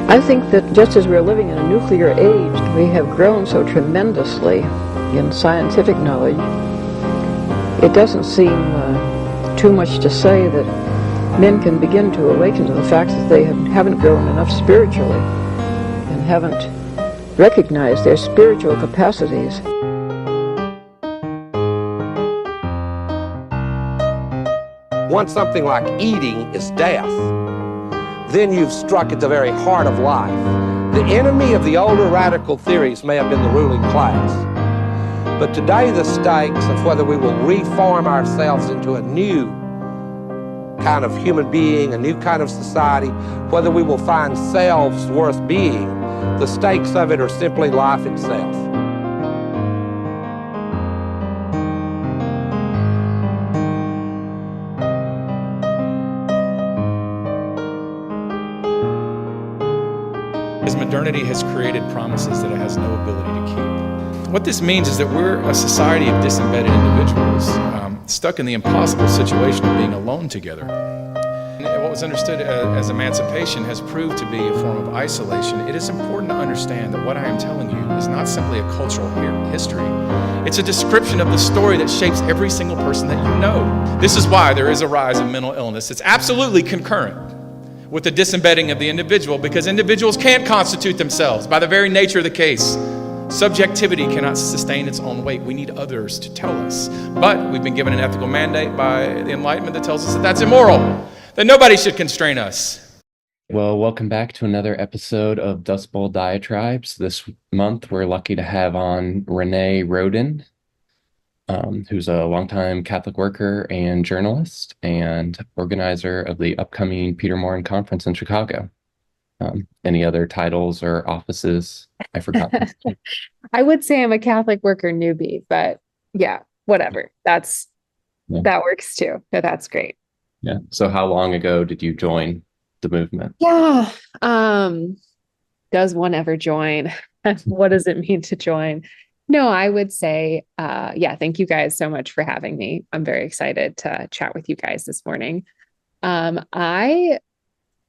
I think that just as we're living in a nuclear age, we have grown so tremendously in scientific knowledge. It doesn't seem too much to say that men can begin to awaken to the fact that they haven't grown enough spiritually and haven't recognized their spiritual capacities. Once something like eating is death, then you've struck at the very heart of life. The enemy of the older radical theories may have been the ruling class, but today the stakes of whether we will reform ourselves into a new kind of human being, a new kind of society, whether we will find selves worth being, the stakes of it are simply life itself. As modernity has created promises that it has no ability to keep. What this means is that we're a society of disembedded individuals, stuck in the impossible situation of being alone together. And what was understood as emancipation has proved to be a form of isolation. It is important to understand that what I am telling you is not simply a cultural history. It's a description of the story that shapes every single person that you know. This is why there is a rise in mental illness. It's absolutely concurrent with the disembedding of the individual, because individuals can't constitute themselves by the very nature of the case. Subjectivity cannot sustain its own weight. We need others to tell us. But we've been given an ethical mandate by the Enlightenment that tells us that that's immoral, that nobody should constrain us. Well, welcome back to another episode of Dustbowl Diatribes. This month, we're lucky to have on Renée Roden, who's a longtime Catholic worker and journalist and organizer of the upcoming Peter Maurin Conference in Chicago. Any other titles or offices I forgot? I would say I'm a Catholic worker newbie, but yeah, whatever. That works too. No, that's great. Yeah. So how long ago did you join the movement? Yeah. Does one ever join? What does it mean to join? No, I would say, thank you guys so much for having me. I'm very excited to chat with you guys this morning. I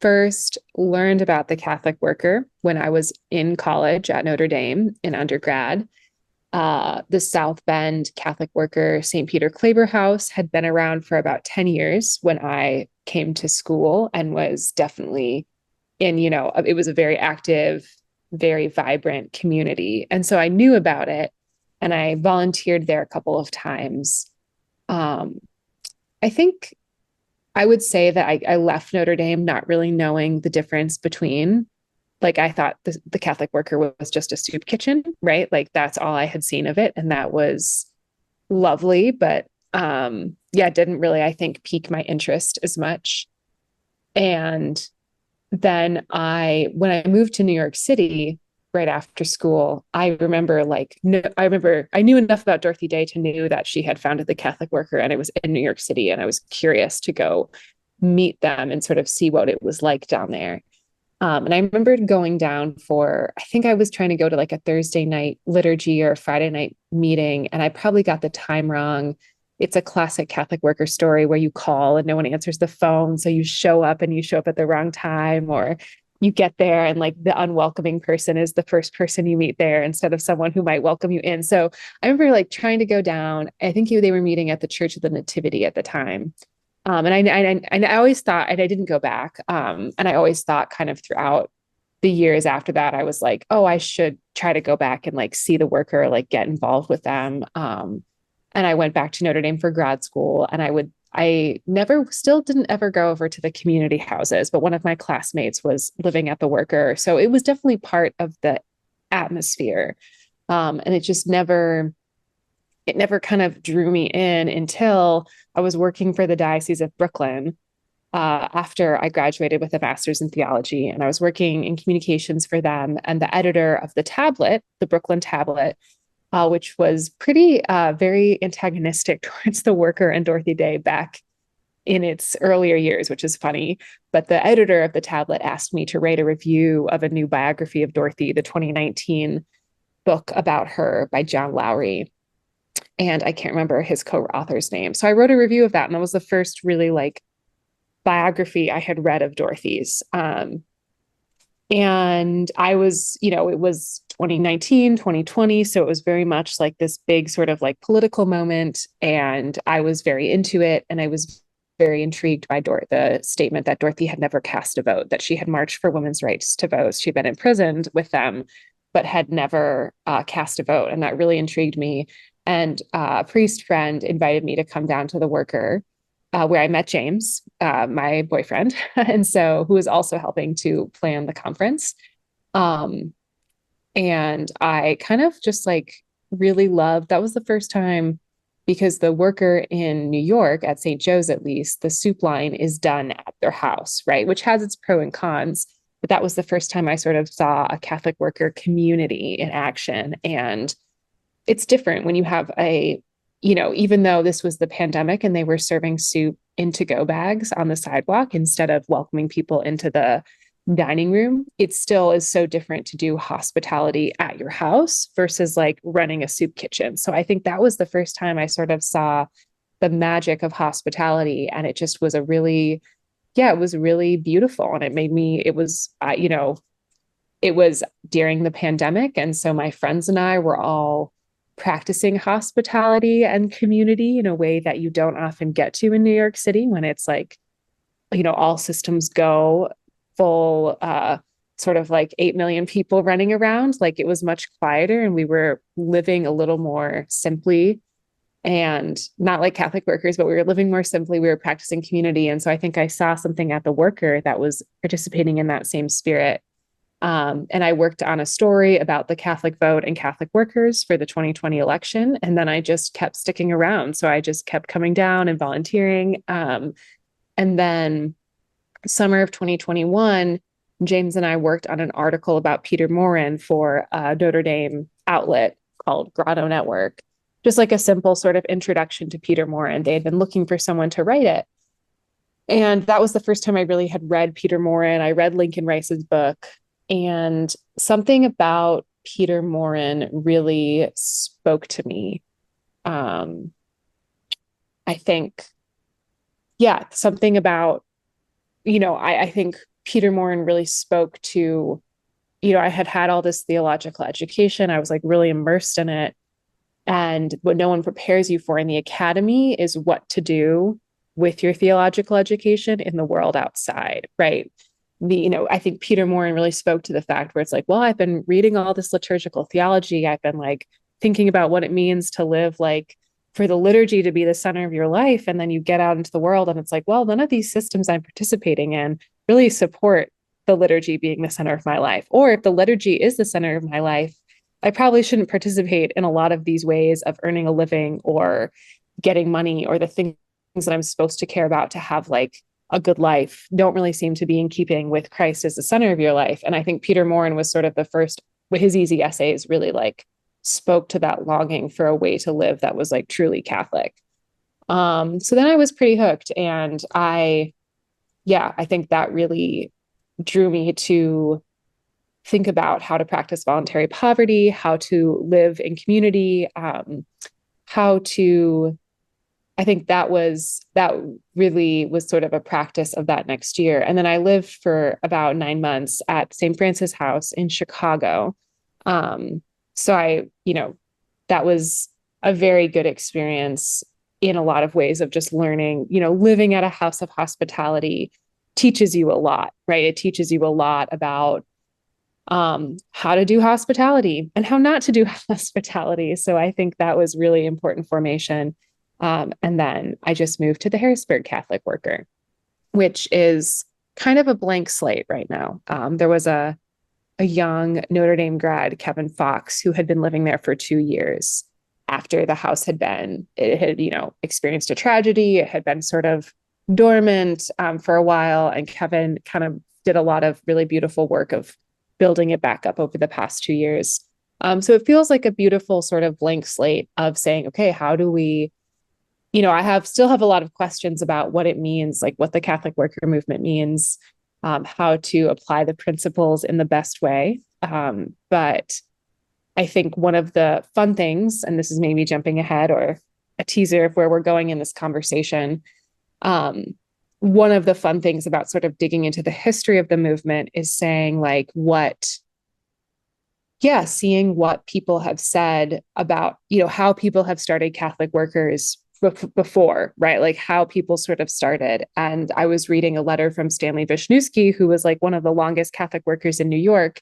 first learned about the Catholic Worker when I was in college at Notre Dame in undergrad. The South Bend Catholic Worker St. Peter Claver House had been around for about 10 years when I came to school, and was definitely it was a very active, very vibrant community. And so I knew about it, and I volunteered there a couple of times. I think I would say that I left Notre Dame not really knowing the difference between, I thought the Catholic Worker was just a soup kitchen, right? Like that's all I had seen of it. And that was lovely, but didn't really, I think, pique my interest as much. And then when I moved to New York City right after school, I remember I knew enough about Dorothy Day to know that she had founded the Catholic Worker, and it was in New York City, and I was curious to go meet them and sort of see what it was like down there. And I remember going down I think I was trying to go to like a Thursday night liturgy or a Friday night meeting, and I probably got the time wrong. It's a classic Catholic worker story where you call and no one answers the phone. So you show up at the wrong time, or you get there and like the unwelcoming person is the first person you meet there instead of someone who might welcome you in. So I remember like trying to go down. I think they were meeting at the Church of the Nativity at the time. And I always thought, and I didn't go back. And I always thought kind of throughout the years after that, I was like, oh, I should try to go back and like see the worker, like get involved with them. And I went back to Notre Dame for grad school, and I didn't ever go over to the community houses, but one of my classmates was living at the Worker. So it was definitely part of the atmosphere. And it just never kind of drew me in until I was working for the Diocese of Brooklyn after I graduated with a master's in theology, and I was working in communications for them. And the editor of the Tablet, the Brooklyn Tablet, which was pretty very antagonistic towards the Worker and Dorothy Day back in its earlier years, which is funny. But the editor of the Tablet asked me to write a review of a new biography of Dorothy, the 2019 book about her by John Lowry. And I can't remember his co-author's name. So I wrote a review of that, and that was the first really like biography I had read of Dorothy's. And I was, it was 2019, 2020. So it was very much like this big sort of like political moment. And I was very into it. And I was very intrigued by the statement that Dorothy had never cast a vote, that she had marched for women's rights to vote. She'd been imprisoned with them, but had never cast a vote. And that really intrigued me. And a priest friend invited me to come down to the Worker, where I met James, my boyfriend, and so who was also helping to plan the conference. And I kind of just like really loved, that was the first time, because the Worker in New York at St. Joe's, at least, the soup line is done at their house, right? Which has its pros and cons. But that was the first time I sort of saw a Catholic worker community in action. And it's different when you have even though this was the pandemic and they were serving soup in to-go bags on the sidewalk instead of welcoming people into the dining room, it still is so different to do hospitality at your house versus like running a soup kitchen. So I think that was the first time I sort of saw the magic of hospitality. And it just was it was really beautiful. And it was during the pandemic. And so my friends and I were all practicing hospitality and community in a way that you don't often get to in New York City, when it's like, all systems go, full sort of like 8 million people running around. Like, it was much quieter, and we were living a little more simply, and not like Catholic workers, but we were living more simply. We were practicing community. And so I think I saw something at the Worker that was participating in that same spirit. And I worked on a story about the Catholic vote and Catholic workers for the 2020 election. And then I just kept sticking around. So I just kept coming down and volunteering. And then summer of 2021, James and I worked on an article about Peter Maurin for a Notre Dame outlet called Grotto Network. Just like a simple sort of introduction to Peter Maurin. They had been looking for someone to write it. And that was the first time I really had read Peter Maurin. I read Lincoln Rice's book, and something about Peter Maurin really spoke to me. I think, something about, I think Peter Maurin really spoke to, I had all this theological education. I was like really immersed in it. And what no one prepares you for in the academy is what to do with your theological education in the world outside, right? I think Peter Maurin really spoke to the fact where it's like, well, I've been reading all this liturgical theology. I've been like thinking about what it means to live, like for the liturgy to be the center of your life. And then you get out into the world and it's like, well, none of these systems I'm participating in really support the liturgy being the center of my life. Or if the liturgy is the center of my life, I probably shouldn't participate in a lot of these ways of earning a living or getting money, or the things that I'm supposed to care about to have like a good life don't really seem to be in keeping with Christ as the center of your life. And I think Peter Maurin was sort of the first, with his easy essays, really like spoke to that longing for a way to live that was like truly Catholic. So then I was pretty hooked, and I think that really drew me to think about how to practice voluntary poverty, how to live in community, I think that really was sort of a practice of that next year. And then I lived for about 9 months at St. Francis House in Chicago. So that was a very good experience in a lot of ways of just learning, living at a house of hospitality teaches you a lot, right? It teaches you a lot about how to do hospitality and how not to do hospitality. So I think that was really important formation. And then I just moved to the Harrisburg Catholic Worker, which is kind of a blank slate right now. There was a young Notre Dame grad, Kevin Fox, who had been living there for 2 years after the house had experienced a tragedy. It had been sort of dormant for a while. And Kevin kind of did a lot of really beautiful work of building it back up over the past 2 years. So it feels like a beautiful sort of blank slate of saying, okay, how do we, I still have a lot of questions about what it means, like what the Catholic worker movement means, how to apply the principles in the best way. But I think one of the fun things, and this is maybe jumping ahead or a teaser of where we're going in this conversation, one of the fun things about sort of digging into the history of the movement is saying like seeing what people have said about, how people have started Catholic workers before, right? Like how people sort of started. And I was reading a letter from Stanley Wisniewski, who was like one of the longest Catholic workers in New York.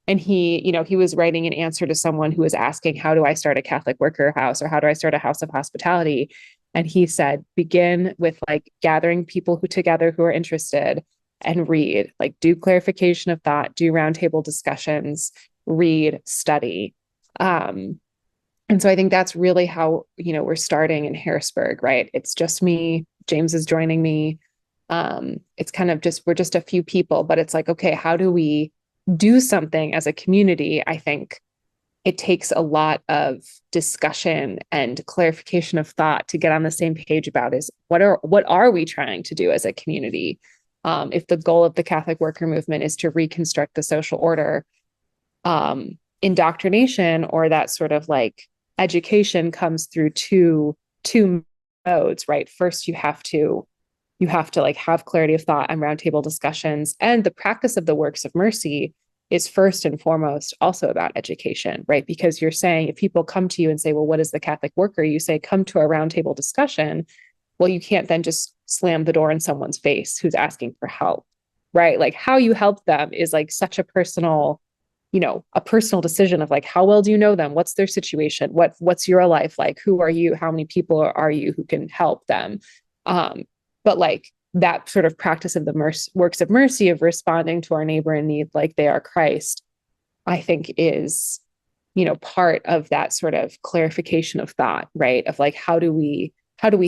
And he was writing an answer to someone who was asking, how do I start a Catholic worker house, or how do I start a house of hospitality? And he said, begin with like gathering people together who are interested, and read, like do clarification of thought, do roundtable discussions, read, study. And so I think that's really how, we're starting in Harrisburg, right? It's just me, James is joining me. It's kind of we're just a few people, but it's like, okay, how do we do something as a community? I think it takes a lot of discussion and clarification of thought to get on the same page about is what are we trying to do as a community? If the goal of the Catholic worker movement is to reconstruct the social order, indoctrination, or that sort of like education, comes through two modes, right? First, you have to like have clarity of thought and roundtable discussions, and the practice of the works of mercy is first and foremost also about education, right? Because you're saying, if people come to you and say, well, what is the Catholic worker? You say, come to a roundtable discussion. Well, you can't then just slam the door in someone's face who's asking for help, right? Like how you help them is like such a personal decision of like, how well do you know them? What's their situation? What's your life like? Who are you? How many people are you who can help them? But like that sort of practice of the works of mercy, of responding to our neighbor in need like they are Christ, I think is, part of that sort of clarification of thought, right? Of like, how do we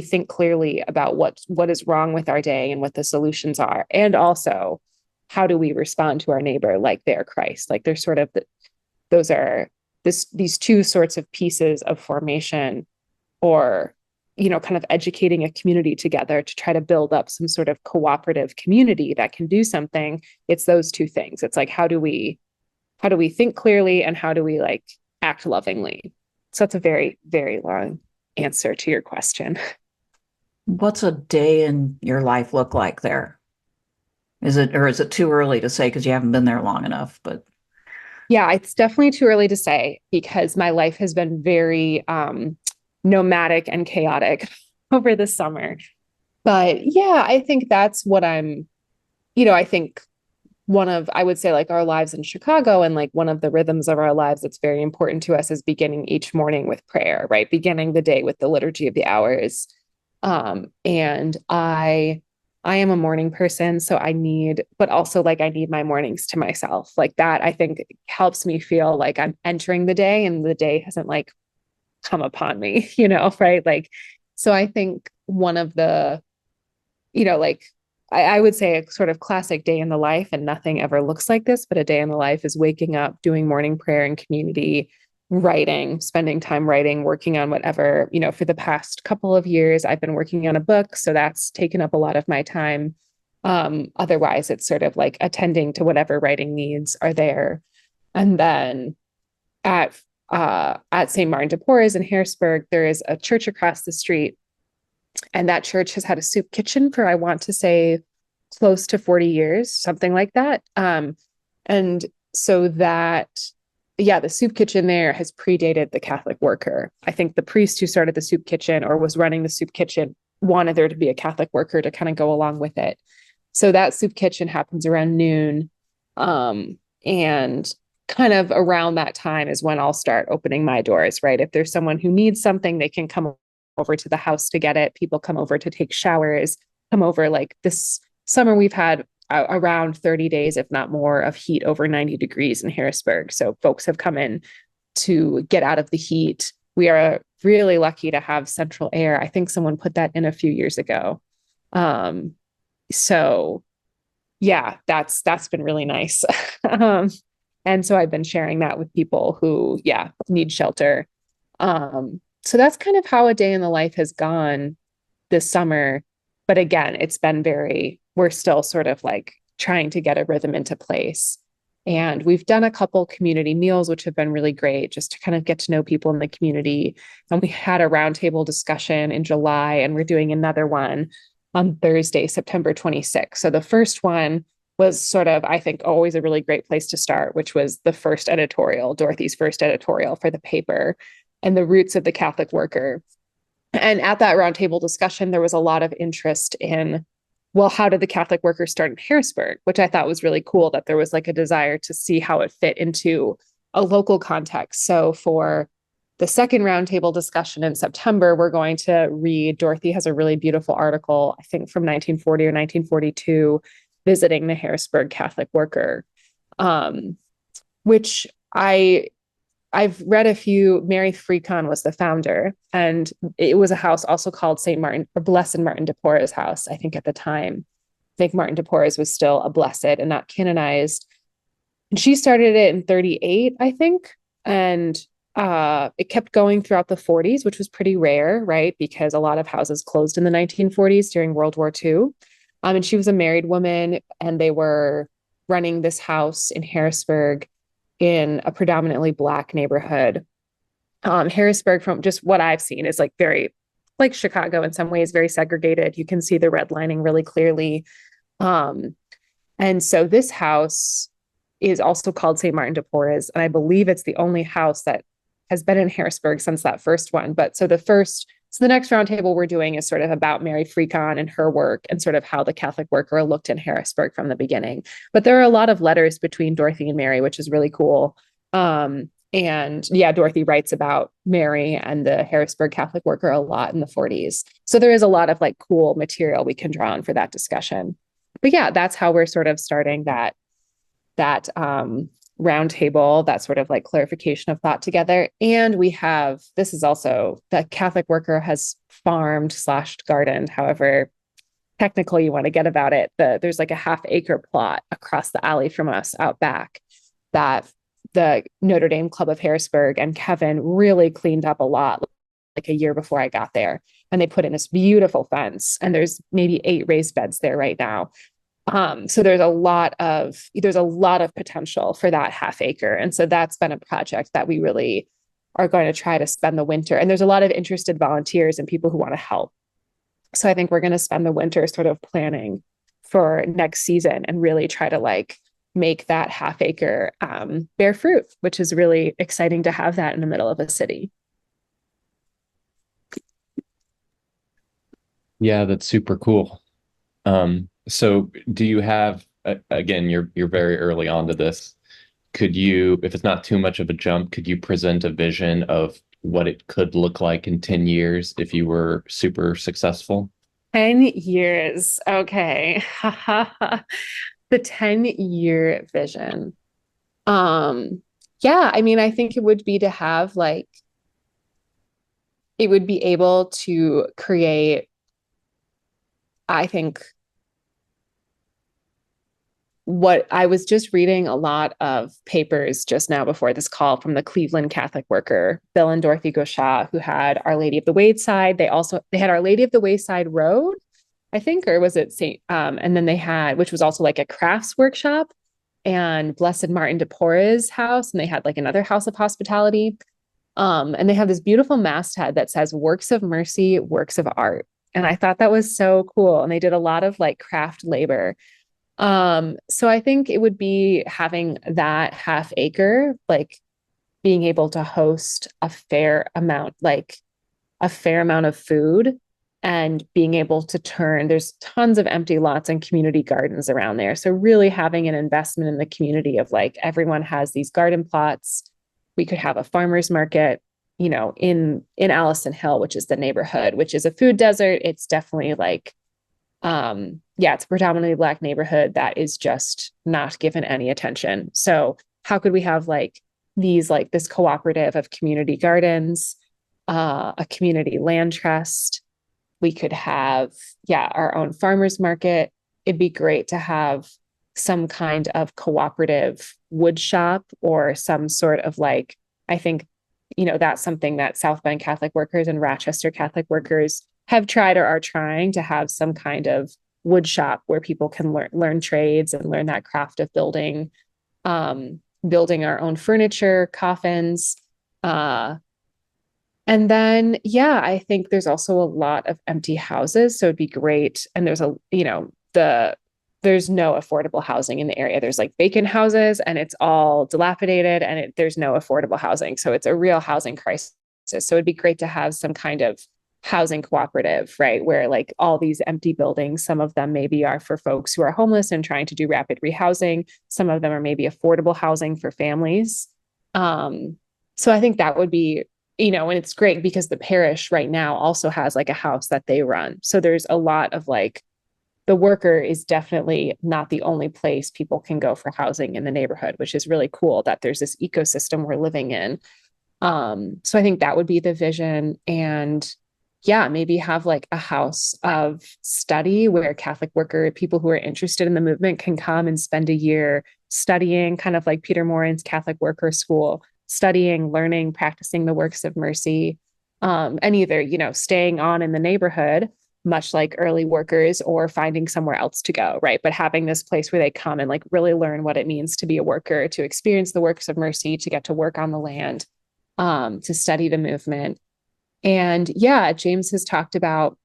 think clearly about what is wrong with our day and what the solutions are? And also, how do we respond to our neighbor like they're Christ? Like there's sort of these two sorts of pieces of formation, or kind of educating a community together to try to build up some sort of cooperative community that can do something. It's those two things. It's like, how do we think clearly, and how do we like act lovingly? So that's a very, very long answer to your question. What's a day in your life look like there? Is it too early to say because you haven't been there long enough? But yeah, it's definitely too early to say, because my life has been very nomadic and chaotic over the summer. But yeah, I think that's what I think I would say like our lives in Chicago, and like one of the rhythms of our lives that's very important to us is beginning each morning with prayer, right? Beginning the day with the liturgy of the hours. And I am a morning person, so I need my mornings to myself. Like that, I think helps me feel like I'm entering the day and the day hasn't like come upon me, right? Like, so I think one of the, like, I would say a sort of classic day in the life, and nothing ever looks like this, but a day in the life is waking up, doing morning prayer in community, writing, spending time writing, working on whatever, for the past couple of years, I've been working on a book. So that's taken up a lot of my time. Otherwise, it's sort of like attending to whatever writing needs are there. And then at St. Martin de Porres in Harrisburg, there is a church across the street. And that church has had a soup kitchen for, I want to say, close to 40 years, something like that. And so that, the soup kitchen there has predated the Catholic worker. I think the priest who started the soup kitchen or was running the soup kitchen wanted there to be a Catholic worker to kind of go along with it. So that soup kitchen happens around noon. And kind of around that time is when I'll start opening my doors, right? If there's someone who needs something, they can come over to the house to get it. People come over to take showers, come over. Like this summer, we've had around 30 days, if not more, of heat over 90 degrees in Harrisburg. So folks have come in to get out of the heat. We are really lucky to have central air. I think someone put that in a few years ago. So yeah, that's been really nice. And so I've been sharing that with people who, need shelter. So that's kind of how a day in the life has gone this summer. But again, it's been we're still sort of like trying to get a rhythm into place. And we've done a couple community meals, which have been really great, just to kind of get to know people in the community. And we had a roundtable discussion in July, and we're doing another one on Thursday, September 26th. So the first one was sort of, I think, always a really great place to start, which was the first editorial, Dorothy's first editorial for the paper, and the roots of the Catholic worker. And at that roundtable discussion, there was a lot of interest in, well, how did the Catholic worker start in Harrisburg? Which I thought was really cool, that there was like a desire to see how it fit into a local context. So for the second roundtable discussion in September, we're going to read, Dorothy has a really beautiful article, I think from 1940 or 1942, visiting the Harrisburg Catholic worker, which I've read a few. Mary Freecon was the founder, and it was a house also called St. Martin or Blessed Martin de Porres house, I think at the time. I think Martin de Porres was still a blessed and not canonized. And she started it in 38, I think. And it kept going throughout the 40s, which was pretty rare, right? Because a lot of houses closed in the 1940s during World War II. And she was a married woman, and they were running this house in Harrisburg in a predominantly Black neighborhood. Harrisburg, from just what I've seen, is like very like Chicago in some ways, very segregated. You can see the redlining really clearly. And so this house is also called St. Martin de Porres, and I believe it's the only house that has been in Harrisburg since that first one. But so the next roundtable we're doing is sort of about Mary Freecon and her work, and sort of how the Catholic worker looked in Harrisburg from the beginning. But there are a lot of letters between Dorothy and Mary, which is really cool. And yeah, Dorothy writes about Mary and the Harrisburg Catholic worker a lot in the 40s. So there is a lot of like cool material we can draw on for that discussion. But yeah, that's how we're sort of starting that roundtable, that sort of like clarification of thought together. And we have, this is also, the Catholic worker has farmed / gardened, however technical you want to get about it. There's like a half-acre plot across the alley from us out back that the Notre Dame Club of Harrisburg and Kevin really cleaned up a lot, like a year before I got there. And they put in this beautiful fence, and there's maybe 8 raised beds there right now. So there's a lot of potential for that half acre. And so that's been a project that we really are going to try to spend the winter. And there's a lot of interested volunteers and people who want to help. So I think we're going to spend the winter sort of planning for next season and really try to like make that half acre bear fruit, which is really exciting to have that in the middle of a city. Yeah, that's super cool. So do you have, again, you're very early on to this. Could you, if it's not too much of a jump, could you present a vision of what it could look like in 10 years if you were super successful? 10 years. Okay. The 10-year vision. Yeah, I mean, I think it would be to have like, it would be able to create, I think, what I was just reading a lot of papers just now before this call from the Cleveland Catholic worker, Bill and Dorothy Gauchat, who had Our Lady of the Wayside. They had Our Lady of the Wayside Road, I think, or was it and then they had, which was also like a crafts workshop, and Blessed Martin de Porres house. And they had like another house of hospitality. And they have this beautiful masthead that says Works of Mercy, Works of Art. And I thought that was so cool. And they did a lot of like craft labor. So I think it would be having that half acre, like being able to host a fair amount of food, and being able to there's tons of empty lots and community gardens around there. So really having an investment in the community of like, everyone has these garden plots. We could have a farmer's market, you know, in Allison Hill, which is the neighborhood, which is a food desert. It's definitely like, it's a predominantly Black neighborhood that is just not given any attention. So how could we have like this cooperative of community gardens, a community land trust? We could have, our own farmers market. It'd be great to have some kind of cooperative wood shop, or some sort of like, I think, you know, that's something that South Bend Catholic workers and Rochester Catholic workers have tried or are trying to have, some kind of wood shop where people can learn trades and learn that craft of building our own furniture, coffins, And then, yeah, I think there's also a lot of empty houses. So it'd be great. And there's there's no affordable housing in the area. There's like vacant houses and it's all dilapidated and there's no affordable housing. So it's a real housing crisis. So it'd be great to have some kind of housing cooperative, right? Where like all these empty buildings, some of them maybe are for folks who are homeless and trying to do rapid rehousing. Some of them are maybe affordable housing for families. So I think that would be, and it's great because the parish right now also has like a house that they run. So there's a lot of like, the worker is definitely not the only place people can go for housing in the neighborhood, which is really cool that there's this ecosystem we're living in. So I think that would be the vision. And yeah, maybe have like a house of study where Catholic worker, people who are interested in the movement can come and spend a year studying, kind of like Peter Maurin's Catholic Worker School, studying, learning, practicing the works of mercy, and either, staying on in the neighborhood, much like early workers, or finding somewhere else to go, right? But having this place where they come and like really learn what it means to be a worker, to experience the works of mercy, to get to work on the land, to study the movement. And yeah, James has talked about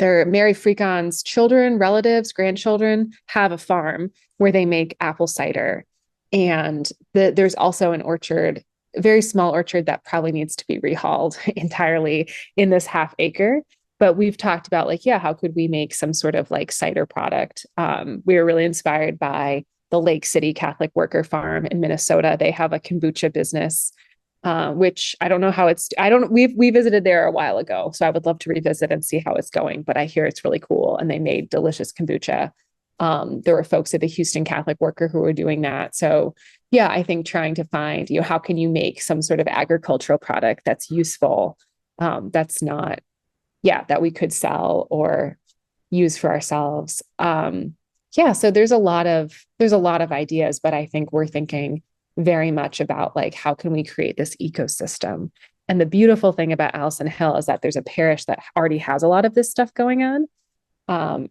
Mary Freakon's children, relatives, grandchildren have a farm where they make apple cider. And there's also an orchard, a very small orchard that probably needs to be rehauled entirely in this half acre. But we've talked about like, yeah, how could we make some sort of like cider product? We were really inspired by the Lake City Catholic Worker Farm in Minnesota. They have a kombucha business, which I don't know how we visited there a while ago. So I would love to revisit and see how it's going, but I hear it's really cool. And they made delicious kombucha. There were folks at the Houston Catholic Worker who were doing that. So yeah, I think trying to find, how can you make some sort of agricultural product that's useful, that's not, that we could sell or use for ourselves. So there's a lot of ideas, but I think we're thinking very much about like, how can we create this ecosystem? And the beautiful thing about Allison Hill is that there's a parish that already has a lot of this stuff going on.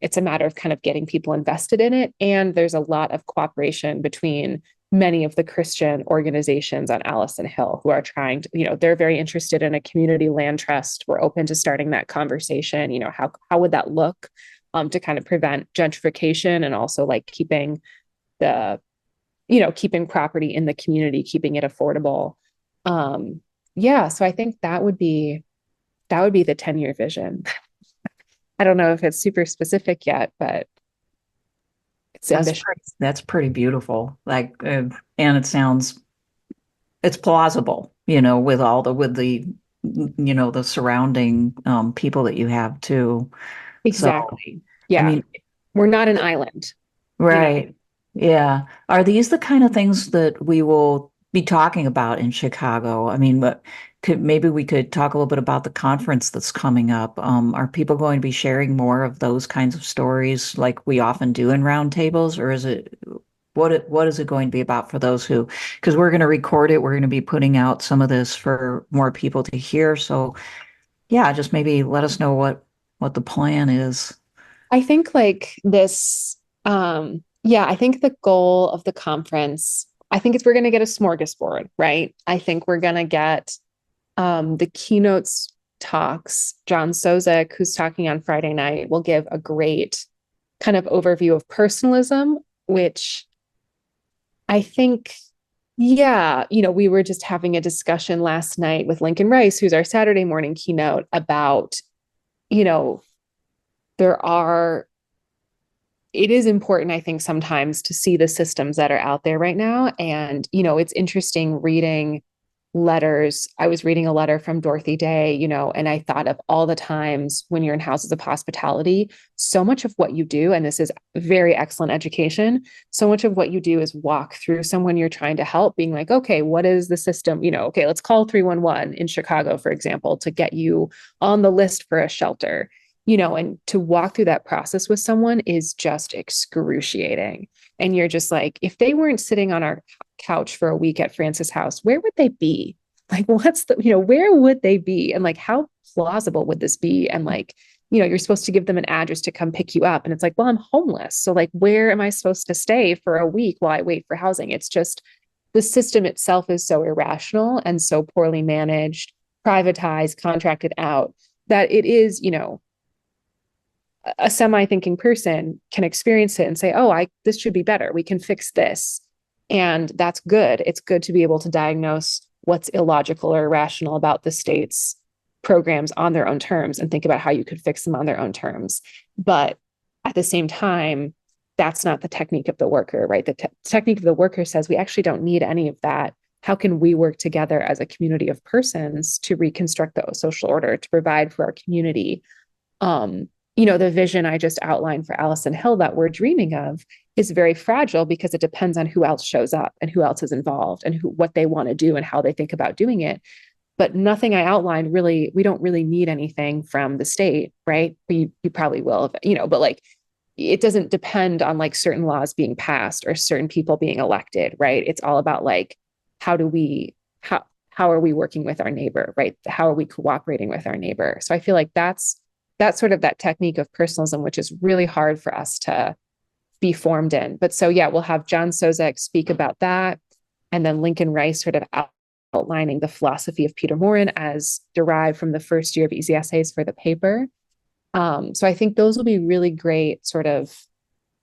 It's a matter of kind of getting people invested in it. And there's a lot of cooperation between many of the Christian organizations on Allison Hill who are trying to, they're very interested in a community land trust. We're open to starting that conversation. How would that look to kind of prevent gentrification and also like keeping property in the community, keeping it affordable. So I think that would be the 10-year vision. I don't know if it's super specific yet, but that's pretty beautiful. Like, and it's plausible, with the surrounding people that you have too. Exactly. So, yeah. I mean, we're not an island. Right. Yeah. Are these the kind of things that we will be talking about in Chicago? I mean, but maybe we could talk a little bit about the conference that's coming up. Are people going to be sharing more of those kinds of stories like we often do in roundtables, or is it what is it going to be about for those because we're going to record it, we're going to be putting out some of this for more people to hear. So yeah, just maybe let us know what the plan is. I think like this, I think the goal of the conference, I think we're going to get a smorgasbord, right? I think we're going to get the keynotes talks. John Sozek, who's talking on Friday night, will give a great kind of overview of personalism, which I think, we were just having a discussion last night with Lincoln Rice, who's our Saturday morning keynote, about, it is important, I think, sometimes to see the systems that are out there right now. And, it's interesting reading letters. I was reading a letter from Dorothy Day, and I thought of all the times when you're in houses of hospitality, so much of what you do, and this is very excellent education, so much of what you do is walk through someone you're trying to help, being like, okay, what is the system? Okay, let's call 311 in Chicago, for example, to get you on the list for a shelter. And to walk through that process with someone is just excruciating. And you're just like, if they weren't sitting on our couch for a week at Francis House, where would they be? Like, where would they be? And like, how plausible would this be? And like, you're supposed to give them an address to come pick you up. And it's like, well, I'm homeless. So like, where am I supposed to stay for a week while I wait for housing? It's just, the system itself is so irrational and so poorly managed. privatized, contracted out, that it is, a semi-thinking person can experience it and say, oh, this should be better. We can fix this. And that's good. It's good to be able to diagnose what's illogical or irrational about the state's programs on their own terms and think about how you could fix them on their own terms. But at the same time, that's not the technique of the worker, right? The technique of the worker says we actually don't need any of that. How can we work together as a community of persons to reconstruct the social order, to provide for our community? The vision I just outlined for Allison Hill that we're dreaming of is very fragile because it depends on who else shows up and who else is involved and what they want to do and how they think about doing it. But nothing I outlined really, we don't really need anything from the state, right? You probably will, but like, it doesn't depend on like certain laws being passed or certain people being elected, right? It's all about like, how are we working with our neighbor, right? How are we cooperating with our neighbor? So I feel like that's sort of that technique of personalism, which is really hard for us to be formed in. But so, yeah, we'll have John Sozek speak about that. And then Lincoln Rice sort of outlining the philosophy of Peter Maurin as derived from the first year of Easy Essays for the paper. So I think those will be really great sort of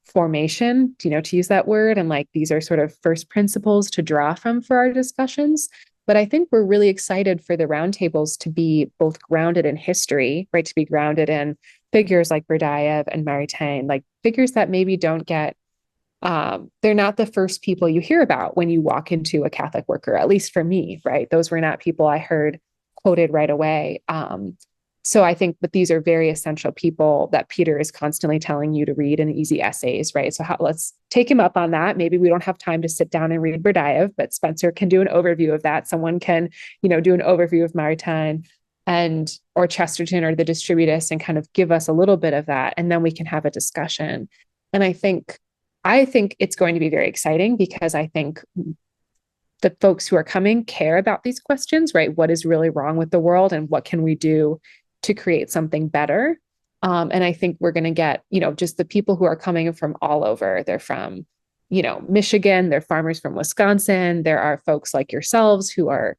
formation, to use that word. And like, these are sort of first principles to draw from for our discussions. But I think we're really excited for the roundtables to be both grounded in history, right? To be grounded in figures like Berdyaev and Maritain, like figures that maybe don't get, they're not the first people you hear about when you walk into a Catholic worker, at least for me, right? Those were not people I heard quoted right away. So I think, but these are very essential people that Peter is constantly telling you to read in Easy Essays, right? So let's take him up on that. Maybe we don't have time to sit down and read Berdyaev, but Spencer can do an overview of that. Someone can, do an overview of Maritain or Chesterton or the Diatribes and kind of give us a little bit of that. And then we can have a discussion. And I think it's going to be very exciting because I think the folks who are coming care about these questions, right? What is really wrong with the world and what can we do to create something better? And I think we're going to get, just the people who are coming from all over. They're from, Michigan, they're farmers from Wisconsin. There are folks like yourselves who are,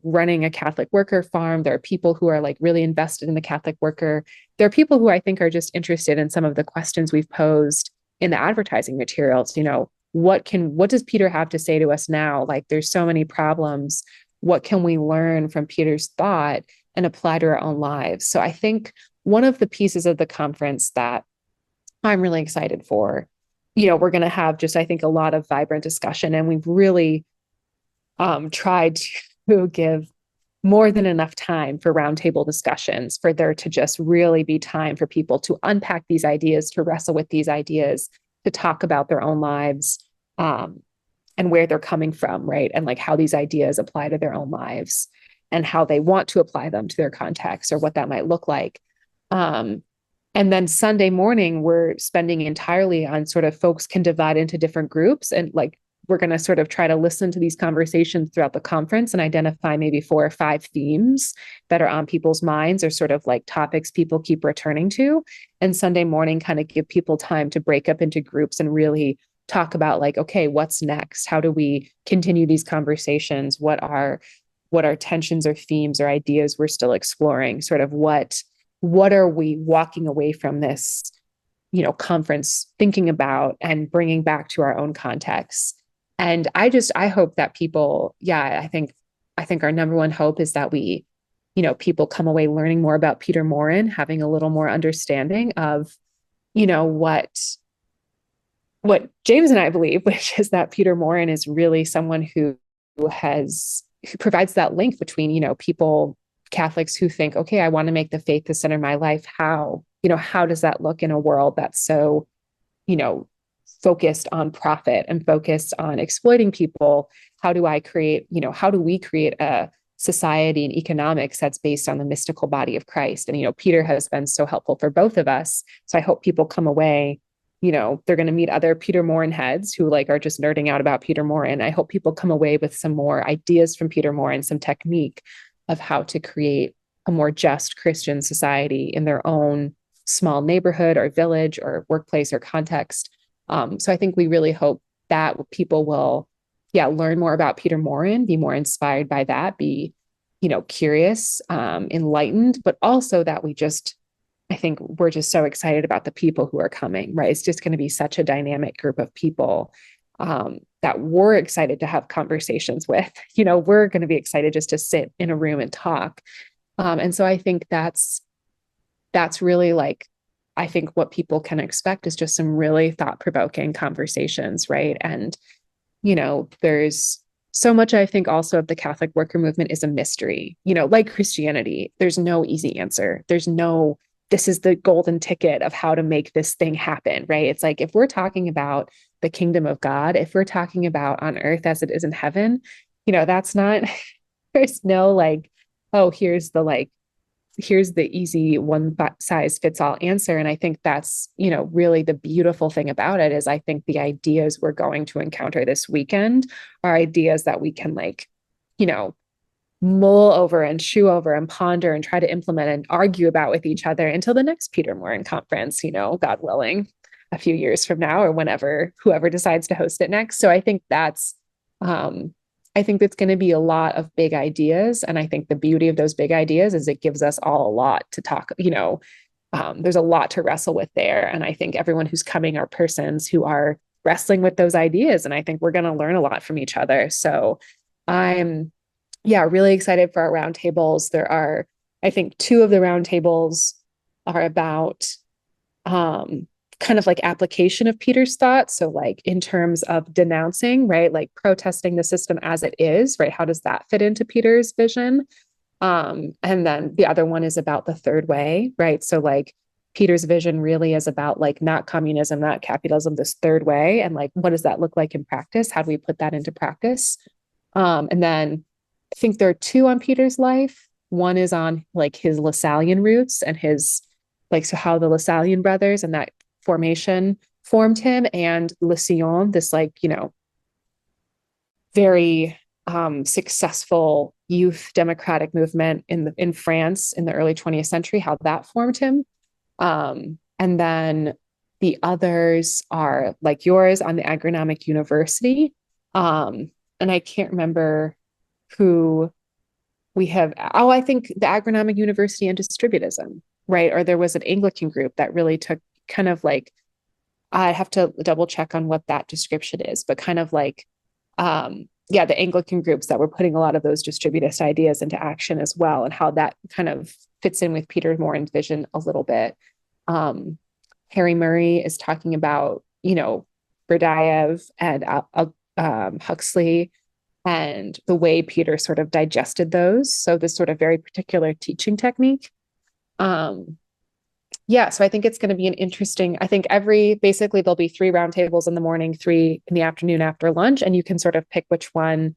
running a Catholic worker farm. There are people who are like really invested in the Catholic worker. There are people who I think are just interested in some of the questions we've posed in the advertising materials. What does Peter have to say to us now? Like, there's so many problems. What can we learn from Peter's thought and apply to our own lives? So I think one of the pieces of the conference that I'm really excited for, we're going to have just, I think, a lot of vibrant discussion. And we've really tried to give more than enough time for roundtable discussions, for there to just really be time for people to unpack these ideas, to wrestle with these ideas, to talk about their own lives and where they're coming from, right? And like how these ideas apply to their own lives and how they want to apply them to their context or what that might look like. And then Sunday morning, we're spending entirely on sort of folks can divide into different groups. And like, we're going to sort of try to listen to these conversations throughout the conference and identify maybe 4 or 5 themes that are on people's minds or sort of like topics people keep returning to. And Sunday morning kind of give people time to break up into groups and really talk about like, okay, what's next? How do we continue these conversations? What are tensions or themes or ideas we're still exploring? Sort of what are we walking away from this, conference thinking about and bringing back to our own context? And I hope that people, I think our number one hope is that we, people come away learning more about Peter Maurin, having a little more understanding of, what James and I believe, which is that Peter Maurin is really someone who provides that link between, people, Catholics who think, okay, I want to make the faith the center of my life. How does that look in a world that's so, focused on profit and focused on exploiting people? How do we create a society and economics that's based on the mystical body of Christ? And, Peter has been so helpful for both of us. So I hope people come away, they're going to meet other Peter Maurin heads who are just nerding out about Peter Maurin. I hope people come away with some more ideas from Peter Maurin, some technique of how to create a more just Christian society in their own small neighborhood or village or workplace or context. So I think we really hope that people will, learn more about Peter Maurin, be more inspired by that, be curious, enlightened, but also that I think we're just so excited about the people who are coming, right? It's just going to be such a dynamic group of people that we're excited to have conversations with. We're going to be excited just to sit in a room and talk. And so I think that's really like, I think what people can expect is just some really thought-provoking conversations, right? And, there's so much, I think, also of the Catholic worker movement is a mystery, like Christianity. There's no easy answer. This is the golden ticket of how to make this thing happen, right? It's like, if we're talking about the kingdom of God, if we're talking about on earth as it is in heaven, that's not, there's no like, oh, here's the easy one size fits all answer. And I think that's, really the beautiful thing about it is I think the ideas we're going to encounter this weekend are ideas that we can mull over and chew over and ponder and try to implement and argue about with each other until the next Peter Maurin conference, God willing, a few years from now or whenever, whoever decides to host it next. So I think that's going to be a lot of big ideas. And I think the beauty of those big ideas is it gives us all a lot to talk, there's a lot to wrestle with there. And I think everyone who's coming are persons who are wrestling with those ideas. And I think we're going to learn a lot from each other. So I'm really excited for our roundtables. There are, I think, 2 of the roundtables are about kind of like application of Peter's thoughts. So like in terms of denouncing, right? Like protesting the system as it is, right? How does that fit into Peter's vision? And then the other one is about the third way, right? So like Peter's vision really is about like not communism, not capitalism, this third way. And like, what does that look like in practice? How do we put that into practice? And then I think there are 2 on Peter's life. One is on like his Lasallian roots and his so how the Lasallian brothers and that formation formed him, and Le Sillon, this very successful youth democratic movement in France in the early 20th century, how that formed him. And then the others are like yours on the agronomic university. And I can't remember who we have. Oh, I think the agronomic university and distributism, right? Or there was an Anglican group that really took kind of like, I have to double check on what that description is, but kind of like, the Anglican groups that were putting a lot of those distributist ideas into action as well, and how that kind of fits in with Peter Maurin's vision a little bit. Harry Murray is talking about, Berdyaev and Huxley and the way Peter sort of digested those. So this sort of very particular teaching technique. So I think it's going to be an interesting, I think basically there'll be 3 roundtables in the morning, 3 in the afternoon after lunch, and you can sort of pick which one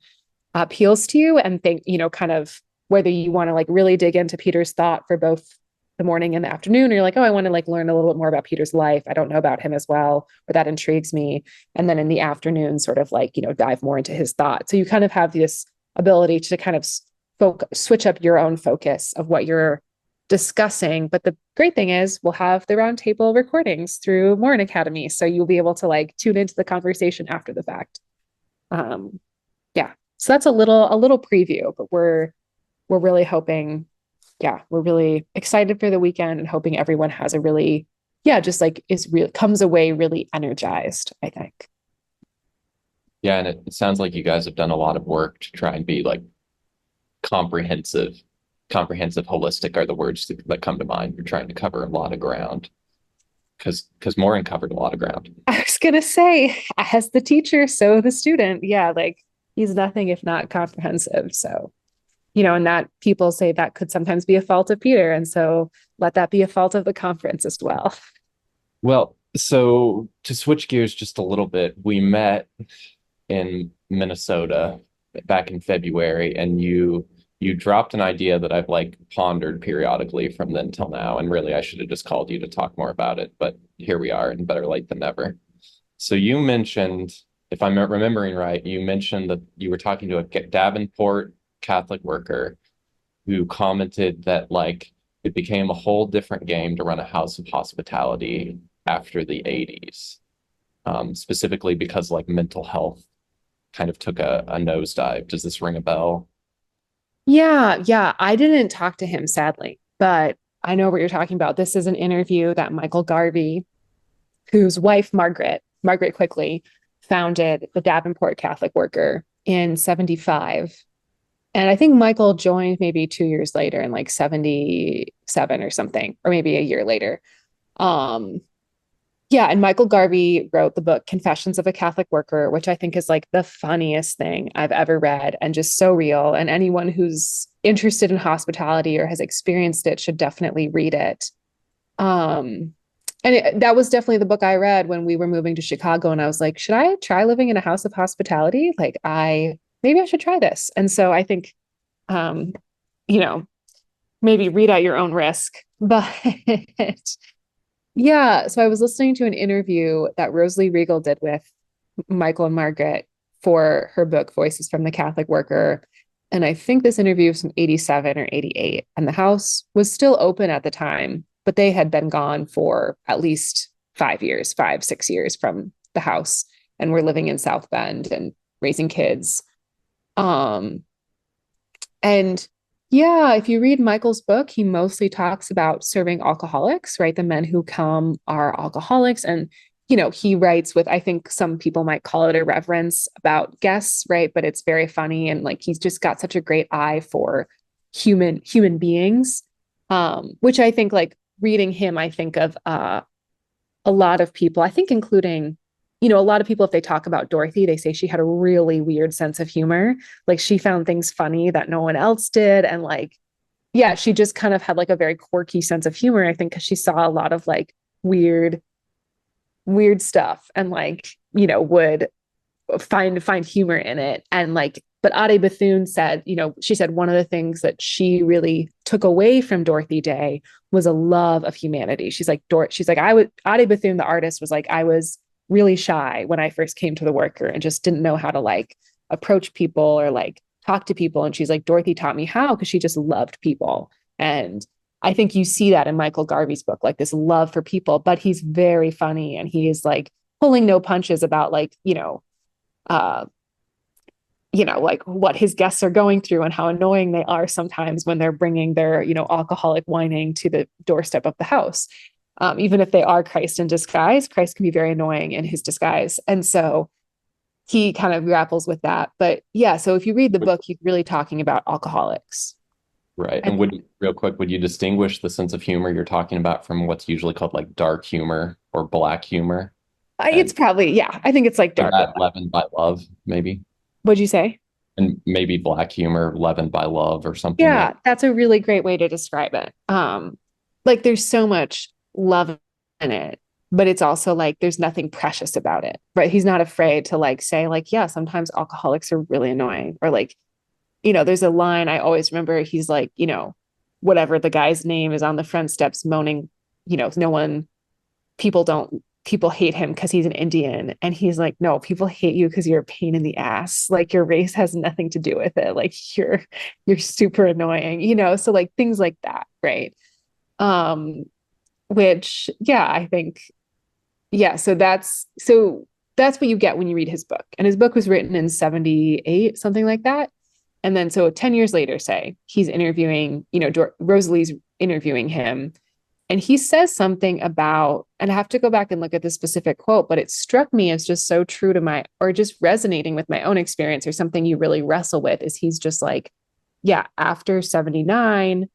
appeals to you and think, kind of whether you want to like really dig into Peter's thought for both the morning and the afternoon, or you're like, oh, I want to like learn a little bit more about Peter's life. I don't know about him as well, or that intrigues me. And then in the afternoon, sort of like, dive more into his thought. So you kind of have this ability to kind of switch up your own focus of what you're discussing. But the great thing is we'll have the roundtable recordings through Maurin Academy. So you'll be able to like tune into the conversation after the fact. So that's a little preview, but we're really hoping, we're really excited for the weekend and hoping everyone has a really, comes away really energized, I think. Yeah, and it sounds like you guys have done a lot of work to try and be like comprehensive, holistic are the words that come to mind. You're trying to cover a lot of ground because Maurin covered a lot of ground. I was going to say, as the teacher, so the student. Yeah, like he's nothing if not comprehensive. So, and that people say that could sometimes be a fault of Peter. And so let that be a fault of the conference as well. Well, so to switch gears just a little bit, we met in Minnesota back in February, and you dropped an idea that I've like pondered periodically from then till now. And really, I should have just called you to talk more about it, but here we are, and better late than never. So you mentioned, if I'm remembering right, you mentioned that you were talking to a Davenport Catholic worker who commented that like it became a whole different game to run a house of hospitality after the 80s, specifically because like mental health kind of took a nosedive. Does this ring a bell? Yeah. I didn't talk to him, sadly, but I know what you're talking about. This is an interview that Michael Garvey, whose wife, Margaret Quickly, founded the Davenport Catholic Worker in 75. And I think Michael joined maybe 2 years later in like 77 or something, or maybe a year later. Um, Yeah, and Michael Garvey wrote the book Confessions of a Catholic Worker, which I think is like the funniest thing I've ever read and just so real. And anyone who's interested in hospitality or has experienced it should definitely read it. Um, that was definitely the book I read when we were moving to Chicago. And I was like, should I try living in a house of hospitality? Like, maybe I should try this. And so I think, um, you know, maybe read at your own risk. But yeah, so I was listening to an interview that Rosalie Riegel did with Michael and Margaret for her book Voices from the Catholic Worker. And I think this interview was from 87 or 88. And the house was still open at the time, but they had been gone for at least 5 years, 6 years from the house, and were living in South Bend and raising kids. Um, and yeah, if you read Michael's book, he mostly talks about serving alcoholics, right? The men who come are alcoholics. And, he writes with, I think some people might call it irreverence about guests, right? But it's very funny. And like, he's just got such a great eye for human beings, which I think like reading him, I think of a lot of people, I think including, a lot of people, if they talk about Dorothy, they say she had a really weird sense of humor. Like she found things funny that no one else did. And like, yeah, she just kind of had like a very quirky sense of humor, I think, because she saw a lot of like weird stuff and like, would find humor in it. And like, but Ade Bethune said, she said one of the things that she really took away from Dorothy Day was a love of humanity. She's like, Ade Bethune, the artist, was like, I was really shy when I first came to the Worker and just didn't know how to like approach people or like talk to people. And she's like, Dorothy taught me how, because she just loved people. And I think you see that in Michael Garvey's book, like this love for people, but he's very funny and he is like pulling no punches about like, like what his guests are going through and how annoying they are sometimes when they're bringing their, alcoholic whining to the doorstep of the house. Even if they are Christ in disguise, Christ can be very annoying in his disguise. And so he kind of grapples with that. But yeah, so if you read the book, he's really talking about alcoholics. Right. And would you distinguish the sense of humor you're talking about from what's usually called like dark humor or black humor? It's probably, yeah, I think it's like dark. Leavened by love, maybe. What'd you say? And maybe black humor leavened by love or something. Yeah, that's a really great way to describe it. Like there's so much love in it, but it's also like there's nothing precious about it, right? He's not afraid to like say like, yeah, sometimes alcoholics are really annoying, or like, there's a line I always remember. He's like, whatever the guy's name is on the front steps moaning, people hate him because he's an Indian. And he's like, no, people hate you because you're a pain in the ass. Like your race has nothing to do with it. Like you're super annoying, so like things like that, right? Which, yeah, I think, yeah, so that's what you get when you read his book. And his book was written in 78, something like that. And then so 10 years later, say, he's interviewing, Rosalie's interviewing him. And he says something about, and I have to go back and look at the specific quote, but it struck me as just so true to or just resonating with my own experience, or something you really wrestle with, is he's just like, yeah, after 79,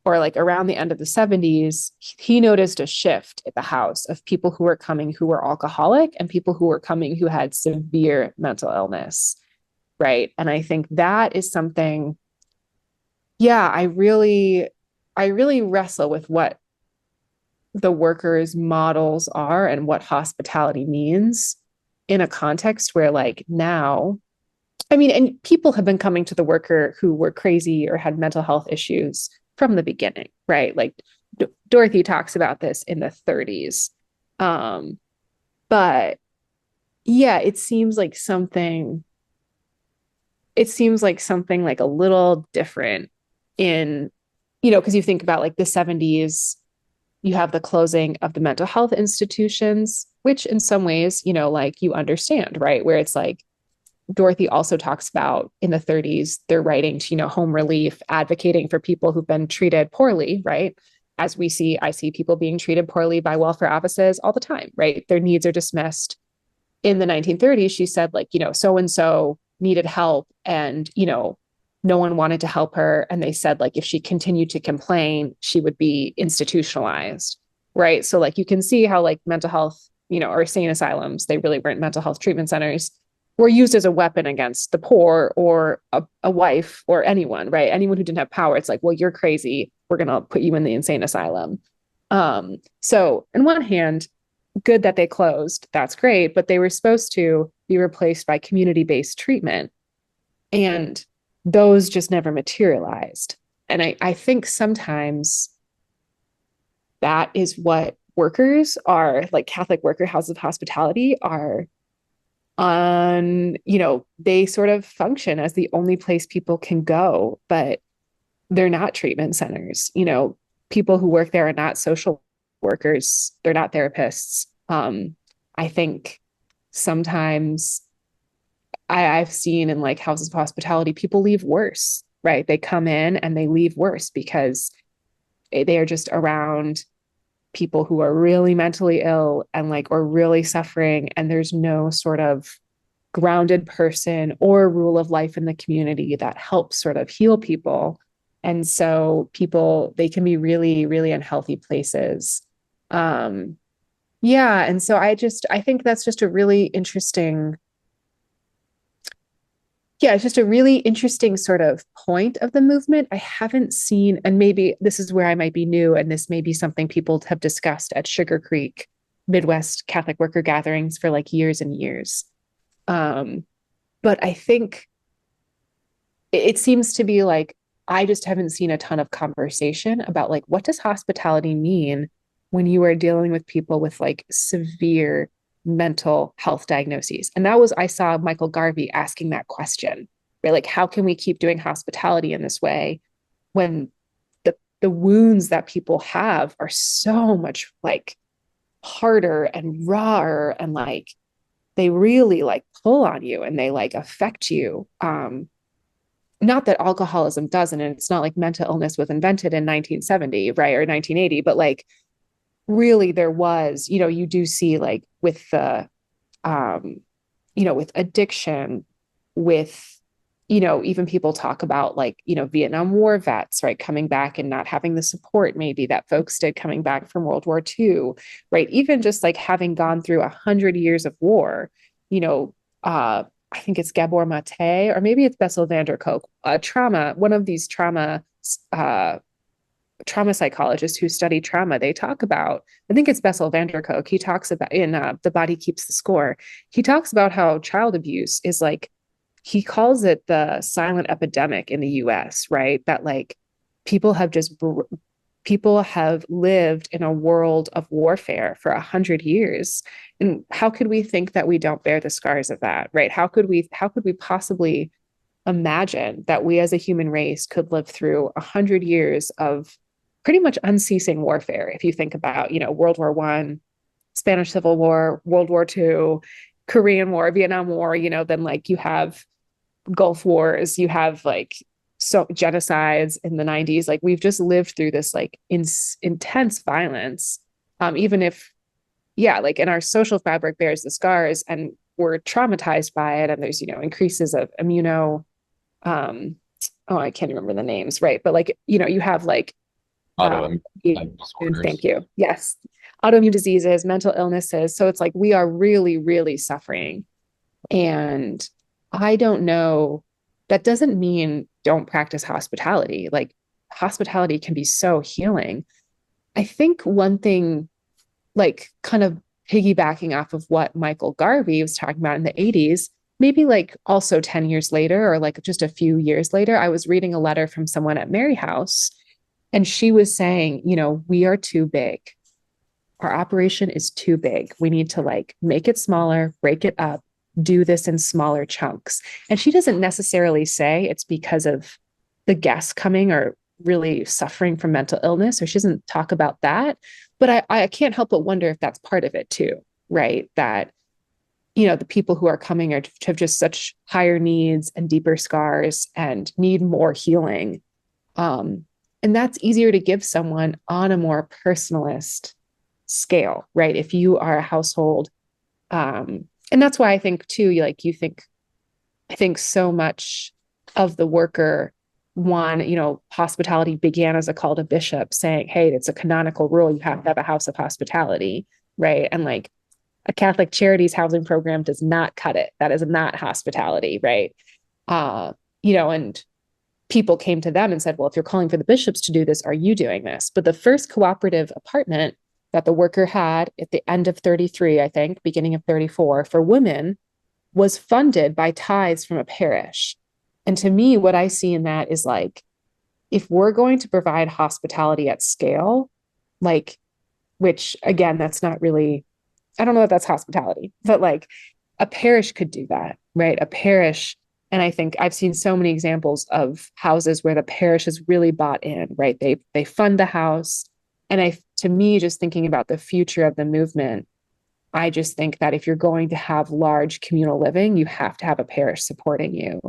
or like around the end of the 70s, he noticed a shift at the house of people who were coming who were alcoholic and people who were coming who had severe mental illness, right? And I think that is something, yeah, I really wrestle with what the Workers' models are and what hospitality means in a context where like now, I mean, and people have been coming to the Worker who were crazy or had mental health issues from the beginning, right? Like Dorothy talks about this in the 30s. But yeah, it seems like something like a little different in, because you think about like the 70s, you have the closing of the mental health institutions, which in some ways, like you understand, right? Where it's like, Dorothy also talks about in the 30s, they're writing to, home relief, advocating for people who've been treated poorly, right? As I see people being treated poorly by welfare offices all the time, right? Their needs are dismissed. In the 1930s, she said, like, so-and-so needed help and, no one wanted to help her. And they said, like, if she continued to complain, she would be institutionalized, right? So, like, you can see how, like, mental health, or sane asylums, they really weren't mental health treatment centers, were used as a weapon against the poor or a wife or anyone, right? Anyone who didn't have power. It's like, well, you're crazy. We're going to put you in the insane asylum. So on one hand, good that they closed. That's great. But they were supposed to be replaced by community-based treatment. And those just never materialized. And I think sometimes that is what workers are, like Catholic worker houses of hospitality are on, they sort of function as the only place people can go, but they're not treatment centers. People who work there are not social workers. They're not therapists. I think sometimes I've seen in like houses of hospitality, people leave worse, right? They come in and they leave worse because they are just around people who are really mentally ill and like, or really suffering. And there's no sort of grounded person or rule of life in the community that helps sort of heal people. And so people, they can be really, really unhealthy places. Yeah. And so I think that's just a really interesting, it's just a really interesting sort of point of the movement. I haven't seen, and maybe this is where I might be new, and this may be something people have discussed at Sugar Creek Midwest Catholic worker gatherings for like years and years. But I think it seems to be like, I just haven't seen a ton of conversation about like, what does hospitality mean when you are dealing with people with like severe mental health diagnoses? And I saw Michael Garvey asking that question, right? Like, how can we keep doing hospitality in this way when the wounds that people have are so much like harder and rawer and like they really like pull on you and they like affect you. Not that alcoholism doesn't, and it's not like mental illness was invented in 1970, right? Or 1980, but like really there was, you do see like with the, with addiction, with, even people talk about like, Vietnam War vets, right? Coming back and not having the support maybe that folks did coming back from World War II, right? Even just like having gone through 100 years of war, I think it's Gabor Mate, or maybe it's Bessel van der Kolk, one of these trauma psychologists who study trauma, they talk about, I think it's Bessel van der Kolk, he talks about in The Body Keeps the Score, he talks about how child abuse is like, he calls it the silent epidemic in the US, right? That like people have lived in a world of warfare for 100 years. And how could we think that we don't bear the scars of that, right? How could we possibly imagine that we as a human race could live through 100 years of pretty much unceasing warfare? If you think about, World War I, Spanish Civil War, World War II, Korean War, Vietnam War, then like you have Gulf Wars, you have like genocides in the 90s. Like we've just lived through this like intense violence. Even if, like in our social fabric bears the scars and we're traumatized by it. And there's, increases of I can't remember the names, right? But like, you have like, Autoimmune disorders. Thank you. Yes. Autoimmune diseases, mental illnesses. So it's like, we are really, really suffering. And I don't know, that doesn't mean don't practice hospitality. Like hospitality can be so healing. I think one thing, like kind of piggybacking off of what Michael Garvey was talking about in the 80s, maybe like also 10 years later, or like just a few years later, I was reading a letter from someone at Mary House, and she was saying, we are too big. Our operation is too big. We need to like make it smaller, break it up, do this in smaller chunks. And she doesn't necessarily say it's because of the guests coming or really suffering from mental illness, or she doesn't talk about that. But I can't help but wonder if that's part of it too, right? That, the people who are coming have just such higher needs and deeper scars and need more healing. And that's easier to give someone on a more personalist scale, right? If you are a household, and that's why I think too, I think so much of the worker hospitality began as a call to bishop saying, hey, it's a canonical rule. You have to have a house of hospitality, right? And like a Catholic Charities housing program does not cut it. That is not hospitality, right? And people came to them and said, well, if you're calling for the bishops to do this, are you doing this? But the first cooperative apartment that the worker had at the end of 33, I think, beginning of 34, for women was funded by tithes from a parish. And to me, what I see in that is like, if we're going to provide hospitality at scale, like, which again, that's not really, I don't know if that's hospitality, but like a parish could do that, right? A parish. And I think I've seen so many examples of houses where the parish has really bought in, right? They fund the house. And to me, just thinking about the future of the movement, I just think that if you're going to have large communal living, you have to have a parish supporting you.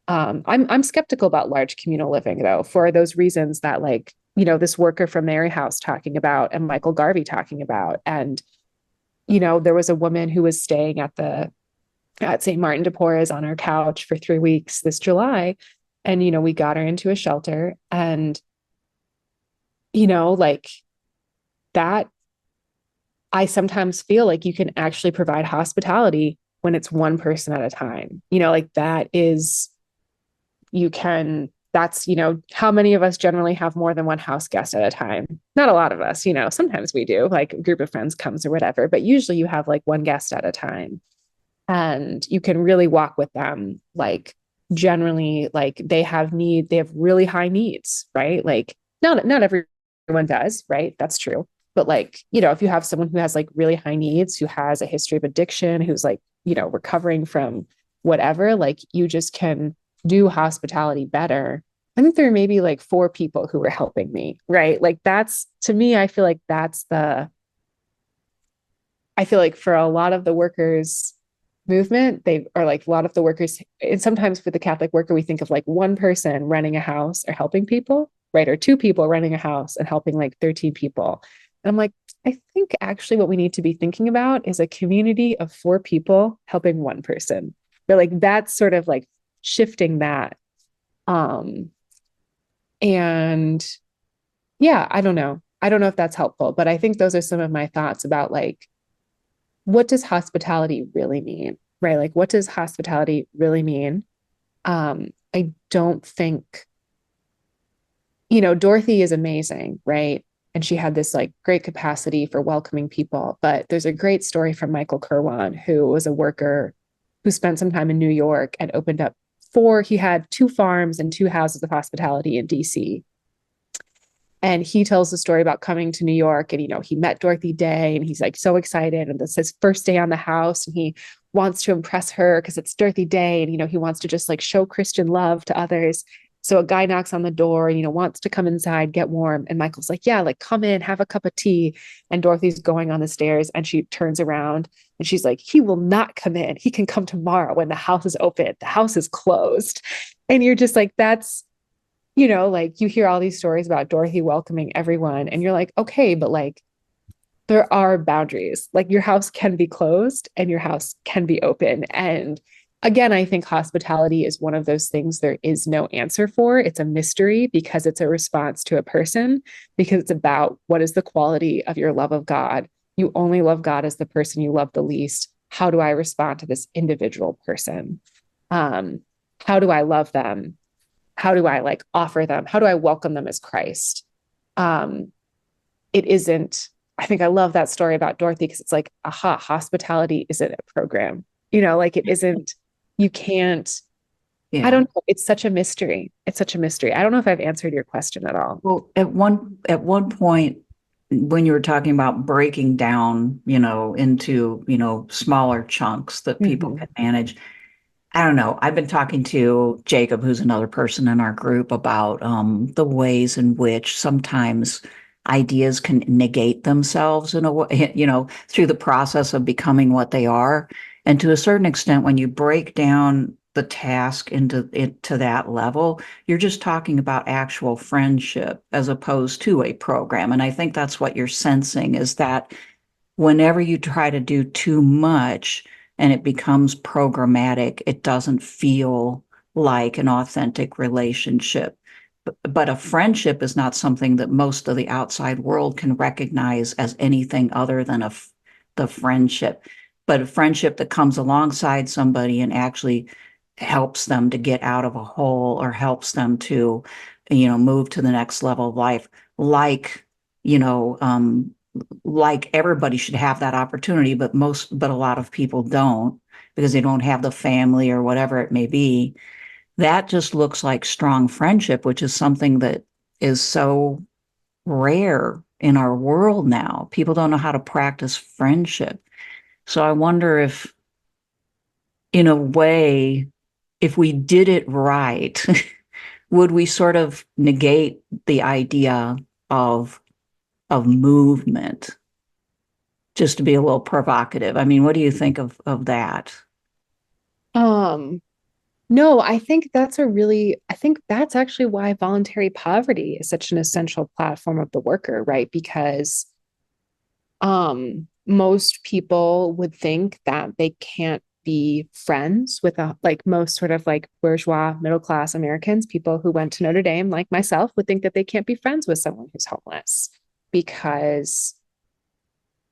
I'm skeptical about large communal living, though, for those reasons that, like, this worker from Mary House talking about and Michael Garvey talking about. And, there was a woman who was staying at St. Martin de Porres on our couch for 3 weeks this July. And, we got her into a shelter and, like that, I sometimes feel like you can actually provide hospitality when it's one person at a time, like that is, that's, how many of us generally have more than one house guest at a time? Not a lot of us, sometimes we do, like a group of friends comes or whatever, but usually you have like one guest at a time. And you can really walk with them, like generally, like they have really high needs, right? Like not everyone does, right? That's true. But like, if you have someone who has like really high needs, who has a history of addiction, who's like, recovering from whatever, like you just can do hospitality better. I think there may be like 4 people who were helping me, right? Like that's, to me, I feel like for a lot of the workers movement, they are like a lot of the workers, and sometimes for the Catholic worker, we think of like one person running a house or helping people, right? Or 2 people running a house and helping like 13 people. And I'm like, I think actually what we need to be thinking about is a community of 4 people helping 1 person. But like that's sort of like shifting that. And yeah, I don't know if that's helpful, but I think those are some of my thoughts about like, what does hospitality really mean, right? Like, what does hospitality really mean? I don't think, Dorothy is amazing, right? And she had this like great capacity for welcoming people. But there's a great story from Michael Kirwan, who was a worker who spent some time in New York and opened up he had 2 farms and 2 houses of hospitality in DC. And he tells the story about coming to New York and, he met Dorothy Day and he's like so excited. And this is his first day on the house and he wants to impress her because it's Dorothy Day. And, he wants to just like show Christian love to others. So a guy knocks on the door and, wants to come inside, get warm. And Michael's like, yeah, like come in, have a cup of tea. And Dorothy's going on the stairs and she turns around and she's like, he will not come in. He can come tomorrow when the house is open. The house is closed. And you're just like, that's, like you hear all these stories about Dorothy welcoming everyone and you're like, okay, but like there are boundaries. Like your house can be closed and your house can be open. And again, I think hospitality is one of those things there is no answer for. It's a mystery because it's a response to a person, because it's about what is the quality of your love of God. You only love God as the person you love the least. How do I respond to this individual person? How do I love them? How do I like offer them? How do I welcome them as Christ? It isn't, I think I love that story about Dorothy because it's like, hospitality isn't a program, like it isn't, you can't, I don't know. It's such a mystery. It's such a mystery. I don't know if I've answered your question at all. Well, at one point when you were talking about breaking down, into, smaller chunks that people can manage, I don't know. I've been talking to Jacob, who's another person in our group, about the ways in which sometimes ideas can negate themselves in a way, through the process of becoming what they are. And to a certain extent, when you break down the task to that level, you're just talking about actual friendship as opposed to a program. And I think that's what you're sensing, is that whenever you try to do too much and it becomes programmatic, it doesn't feel like an authentic relationship. But a friendship is not something that most of the outside world can recognize as anything other than the friendship. But a friendship that comes alongside somebody and actually helps them to get out of a hole or helps them to, move to the next level of life, like, like everybody should have that opportunity, but a lot of people don't, because they don't have the family or whatever it may be. That just looks like strong friendship, which is something that is so rare in our world now. People don't know how to practice friendship. So I wonder if, in a way, if we did it right, would we sort of negate the idea of movement? Just to be a little provocative. I mean, what do you think of that? No, I think that's actually why voluntary poverty is such an essential platform of the worker, right? Because most people would think that they can't be friends with most sort of like bourgeois middle class Americans. People who went to Notre Dame, like myself, would think that they can't be friends with someone who's homeless, because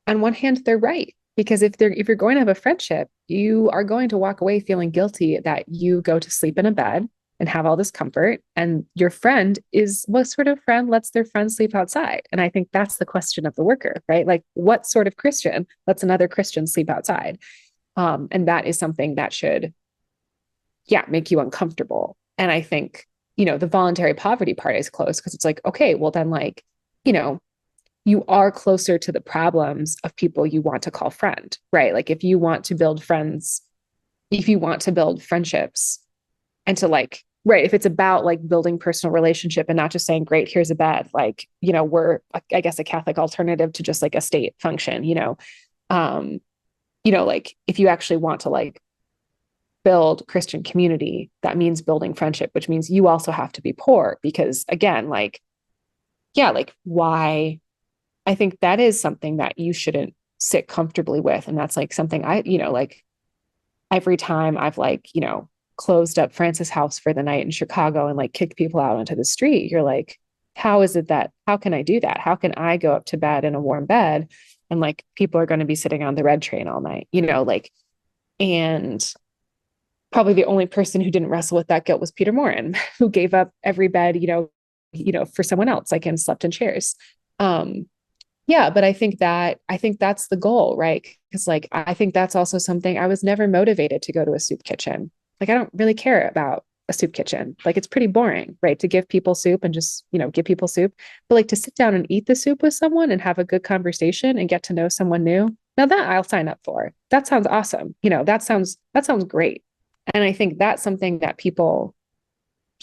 on one hand, they're right. Because if you're going to have a friendship, you are going to walk away feeling guilty that you go to sleep in a bed and have all this comfort. And your friend what sort of friend lets their friend sleep outside? And I think that's the question of the worker, right? Like, what sort of Christian lets another Christian sleep outside? And that is something that should, make you uncomfortable. And I think, the voluntary poverty part is close, because it's like, okay, well then, like, you are closer to the problems of people you want to call friend, right? Like, if you want to build friendships, and to like, right, if it's about like building personal relationship and not just saying, great, here's a bed, like, we're, I guess, a Catholic alternative to just like a state function, like, if you actually want to like build Christian community, that means building friendship, which means you also have to be poor, because again, like, like, why? I think that is something that you shouldn't sit comfortably with. And that's like something like every time I've like, closed up Francis House for the night in Chicago and like kicked people out onto the street, you're like, how can I do that? How can I go up to bed in a warm bed and like people are going to be sitting on the red train all night, and probably the only person who didn't wrestle with that guilt was Peter Maurin, who gave up every bed, for someone else, like, and slept in chairs. But I think that's the goal, right? Because like, I think that's also something, I was never motivated to go to a soup kitchen. Like, I don't really care about a soup kitchen. Like, it's pretty boring, right? To give people soup and just, give people soup. But like, to sit down and eat the soup with someone and have a good conversation and get to know someone new. Now that I'll sign up for. That sounds awesome. That sounds great. And I think that's something that people,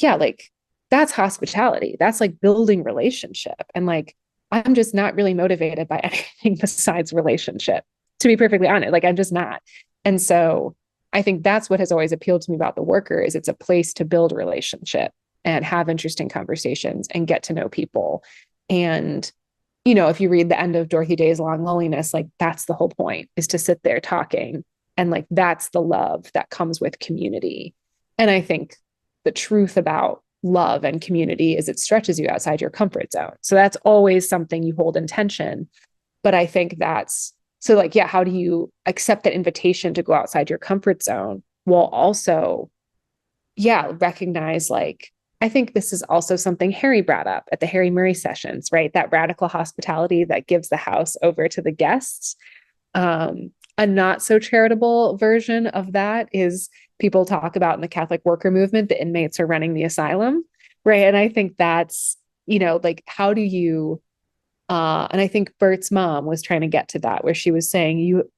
like, that's hospitality. That's like building relationship. And like, I'm just not really motivated by anything besides relationship, to be perfectly honest. Like, I'm just not. And so I think that's what has always appealed to me about the worker, is it's a place to build relationship and have interesting conversations and get to know people. And, if you read the end of Dorothy Day's Long Loneliness, like, that's the whole point, is to sit there talking. And like, that's the love that comes with community. And I think the truth about love and community is it stretches you outside your comfort zone. So that's always something you hold in tension. But I think that's, so like, how do you accept that invitation to go outside your comfort zone while also, recognize, like, I think this is also something Harry brought up at the Harry Murray sessions, right? That radical hospitality that gives the house over to the guests. A not so charitable version of that is people talk about in the Catholic worker movement, the inmates are running the asylum, right? And I think that's, like, how do you, and I think Bert's mom was trying to get to that, where she was saying, you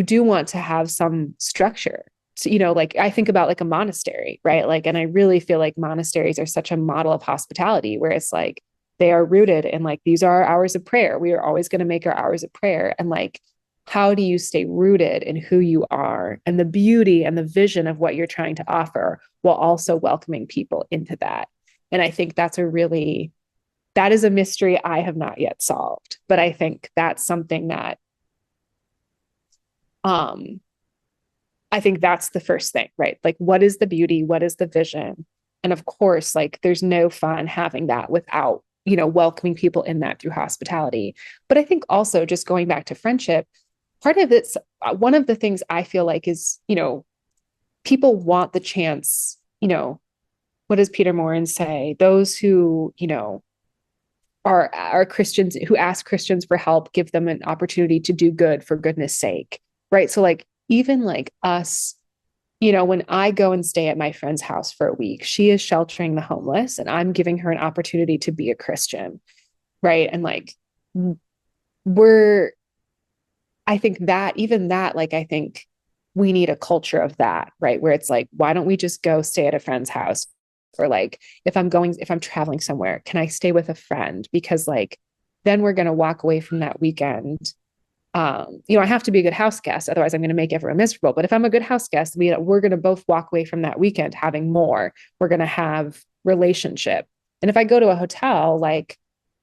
do want to have some structure. So, like, I think about like a monastery, right? Like, and I really feel like monasteries are such a model of hospitality, where it's like, they are rooted in like, these are our hours of prayer. We are always going to make our hours of prayer. And like, how do you stay rooted in who you are and the beauty and the vision of what you're trying to offer while also welcoming people into that? And I think that is a mystery I have not yet solved, but I think that's something that, I think that's the first thing, right? Like, what is the beauty? What is the vision? And of course, like, there's no fun having that without, welcoming people in that through hospitality. But I think also, just going back to friendship, part of it's one of the things I feel like is, people want the chance, what does Peter Maurin say? Those who, are Christians, who ask Christians for help, give them an opportunity to do good for goodness sake, right? So like, even like us, when I go and stay at my friend's house for a week, she is sheltering the homeless and I'm giving her an opportunity to be a Christian, right? And like, I think that, even that, like, I think we need a culture of that, right? Where it's like, why don't we just go stay at a friend's house? Or like, if I'm traveling somewhere, can I stay with a friend? Because like, then we're going to walk away from that weekend. I have to be a good house guest. Otherwise I'm going to make everyone miserable. But if I'm a good house guest, we're going to both walk away from that weekend having more. We're going to have relationship. And if I go to a hotel, like,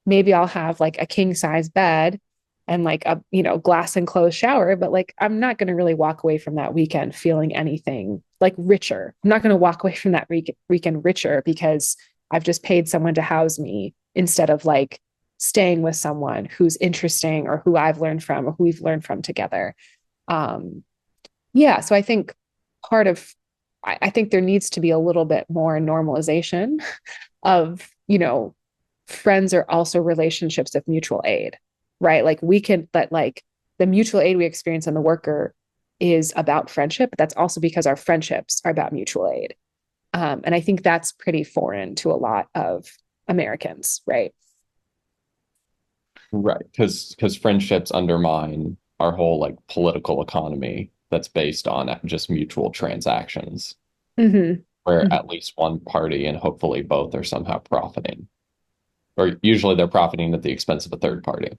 maybe I'll have like a king size bed and like a, glass enclosed shower, but like, I'm not going to really walk away from that weekend feeling anything like richer. I'm not going to walk away from that weekend richer because I've just paid someone to house me instead of like staying with someone who's interesting or who I've learned from or who we've learned from together. So I think I think there needs to be a little bit more normalization of, friends are also relationships of mutual aid, right? Like like the mutual aid we experience in The Worker is about friendship, but that's also because our friendships are about mutual aid. And I think that's pretty foreign to a lot of Americans, right? Right, because friendships undermine our whole like political economy that's based on just mutual transactions, Mm-hmm. where Mm-hmm. at least one party and hopefully both are somehow profiting. Or usually they're profiting at the expense of a third party.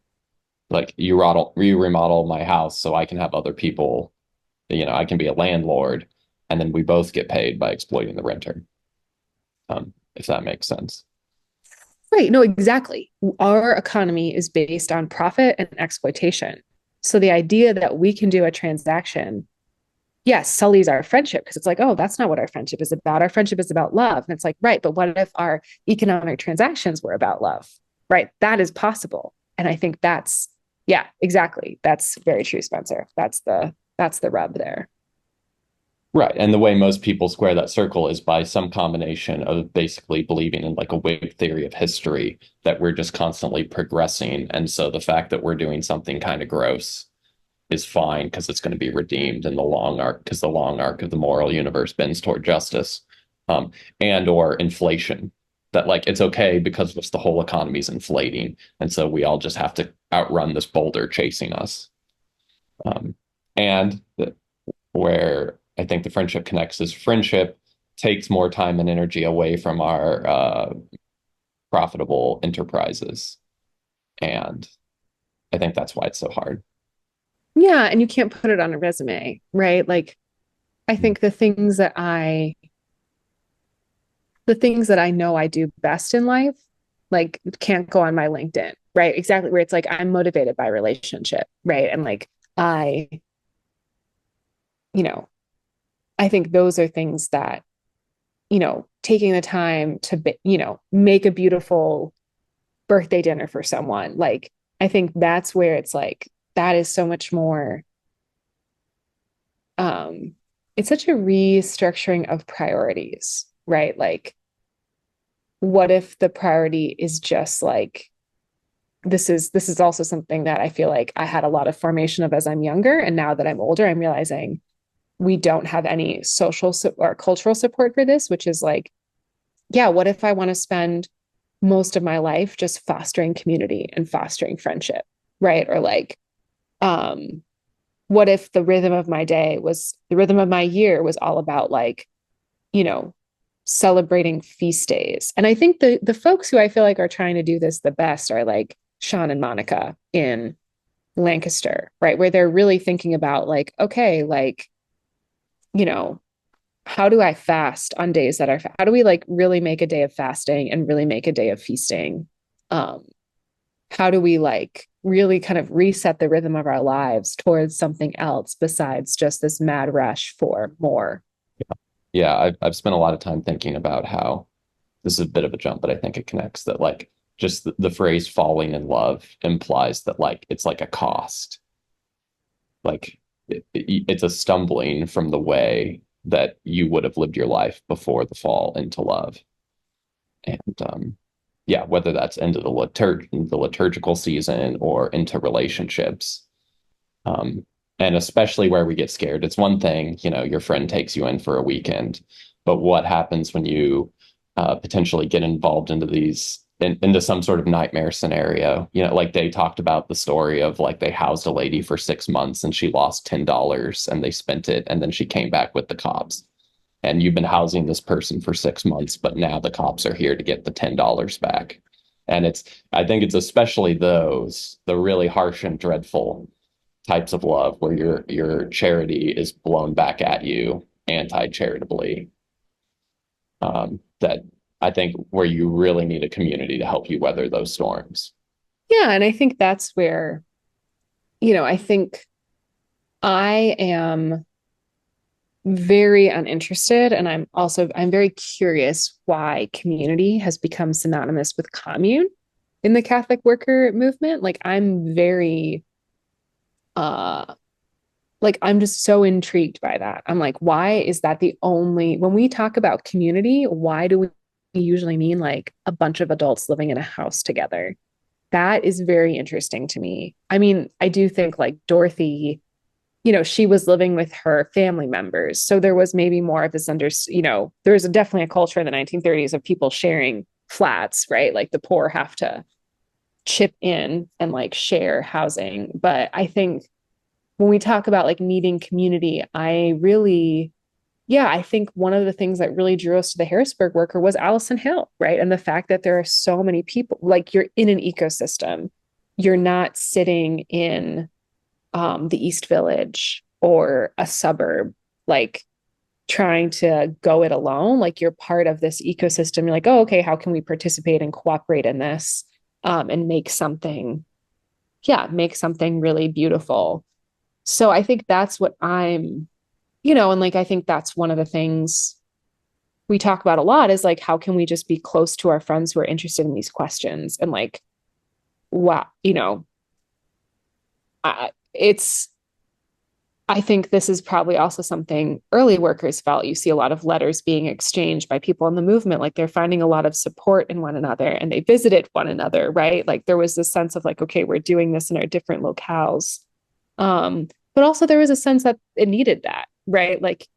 Like you remodel my house so I can have other people, I can be a landlord, and then we both get paid by exploiting the renter. If that makes sense. Right. No, exactly. Our economy is based on profit and exploitation. So the idea that we can do a transaction, yes, sullies our friendship because it's like, oh, that's not what our friendship is about. Our friendship is about love. And it's like, right, but what if our economic transactions were about love? Right. That is possible. And I think yeah, exactly. That's very true, Spencer. That's the rub there. Right. And the way most people square that circle is by some combination of basically believing in like a Whig theory of history that we're just constantly progressing. And so the fact that we're doing something kind of gross is fine because it's going to be redeemed in the long arc, because the long arc of the moral universe bends toward justice, and or inflation. That like it's okay because the whole economy is inflating. And so we all just have to outrun this boulder chasing us. And where I think the friendship connects is friendship takes more time and energy away from our profitable enterprises. And I think that's why it's so hard. Yeah. And you can't put it on a resume, right? Like, I think the things that I know I do best in life, like, can't go on my LinkedIn, right? Exactly. Where it's like, I'm motivated by relationship, right? And like, you know, I think those are things that, taking the time to, make a beautiful birthday dinner for someone. Like, I think that's where it's like, that is so much more, it's such a restructuring of priorities, right? Like, what if the priority is just like, this is also something that I feel like I had a lot of formation of as I'm younger. And now that I'm older, I'm realizing we don't have any social or cultural support for this, which is like, yeah, what if I want to spend most of my life just fostering community and fostering friendship, right? Or like, what if the rhythm of my year was all about like, celebrating feast days. And I think the folks who I feel like are trying to do this the best are like Sean and Monica in Lancaster, right? Where they're really thinking about like, okay, like, you know, how do I fast on days that are, how do we like really make a day of fasting and really make a day of feasting? Um, how do we like really kind of reset the rhythm of our lives towards something else besides just this mad rush for more? Yeah, I've spent a lot of time thinking about how this is a bit of a jump, but I think it connects that like just the phrase falling in love implies that like it's like a cost. Like it's a stumbling from the way that you would have lived your life before the fall into love. And yeah, whether that's into the liturgical season or into relationships. Um, and especially where we get scared. It's one thing, you know, your friend takes you in for a weekend, but what happens when you potentially get involved into some sort of nightmare scenario? You know, like they talked about the story of like they housed a lady for 6 months and she lost $10 and they spent it, and then she came back with the cops. And you've been housing this person for 6 months, but now the cops are here to get the $10 back. And I think it's especially the really harsh and dreadful types of love where your charity is blown back at you anti-charitably, that I think where you really need a community to help you weather those storms. Yeah. And I think that's where, I think I am very uninterested, and I'm very curious why community has become synonymous with commune in the Catholic worker movement. Like I'm very like I'm just so intrigued by that. I'm like, why is that when we talk about community, why do we usually mean like a bunch of adults living in a house together? That is very interesting to me. I mean, I do think like Dorothy, she was living with her family members. So there was maybe more of this there was definitely a culture in the 1930s of people sharing flats, right? Like the poor have to chip in and like share housing. But I think when we talk about like needing community, I think one of the things that really drew us to the Harrisburg worker was Allison Hill, right? And the fact that there are so many people, like you're in an ecosystem, you're not sitting in the East Village or a suburb, like trying to go it alone. Like you're part of this ecosystem. You're like, oh, okay, how can we participate and cooperate in this and make something really beautiful. So I think that's what and like I think that's one of the things we talk about a lot is like, how can we just be close to our friends who are interested in these questions? And like, wow, I think this is probably also something early workers felt. You see a lot of letters being exchanged by people in the movement, like they're finding a lot of support in one another and they visited one another, right? Like there was this sense of like, okay, we're doing this in our different locales. But also there was a sense that it needed that, right? Like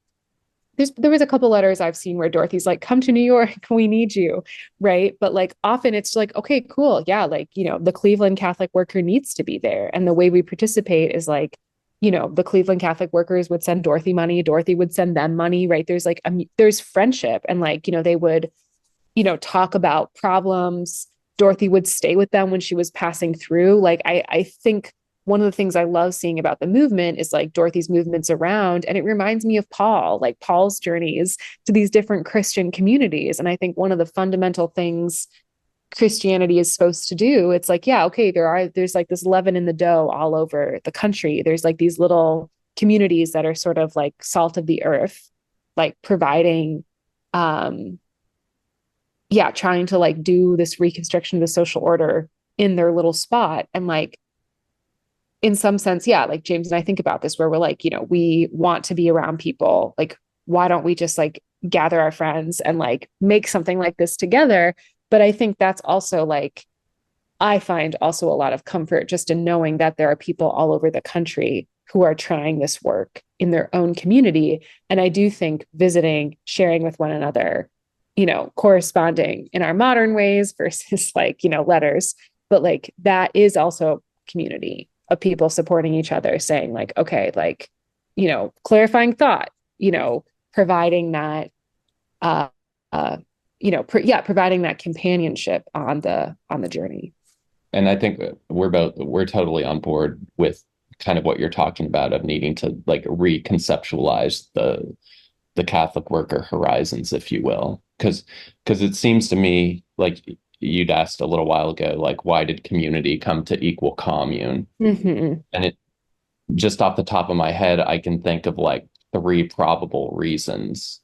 there was a couple letters I've seen where Dorothy's like, come to New York, we need you, right? But like often it's like, okay, cool. Yeah, like, the Cleveland Catholic worker needs to be there. And the way we participate is like, the Cleveland Catholic workers would send Dorothy money, Dorothy would send them money, right? There's like, there's friendship and like, they would, talk about problems. Dorothy would stay with them when she was passing through. Like, I think one of the things I love seeing about the movement is like Dorothy's movements around. And it reminds me of like Paul's journeys to these different Christian communities. And I think one of the fundamental things Christianity is supposed to do, it's like, yeah, okay, there's like this leaven in the dough all over the country. There's like these little communities that are sort of like salt of the earth, like providing, trying to like do this reconstruction of the social order in their little spot. And like, in some sense, yeah, like James and I think about this where we're like, we want to be around people. Like, why don't we just like gather our friends and like make something like this together? But I think that's also like, I find also a lot of comfort just in knowing that there are people all over the country who are trying this work in their own community. And I do think visiting, sharing with one another, corresponding in our modern ways versus like, letters, but like that is also community of people supporting each other, saying like, okay, like, clarifying thought, providing that, providing that companionship on the journey. And I think we're totally on board with kind of what you're talking about of needing to like reconceptualize the Catholic worker horizons, if you will. Because it seems to me like you'd asked a little while ago, like, why did community come to equal commune? Mm-hmm. And it just off the top of my head, I can think of like three probable reasons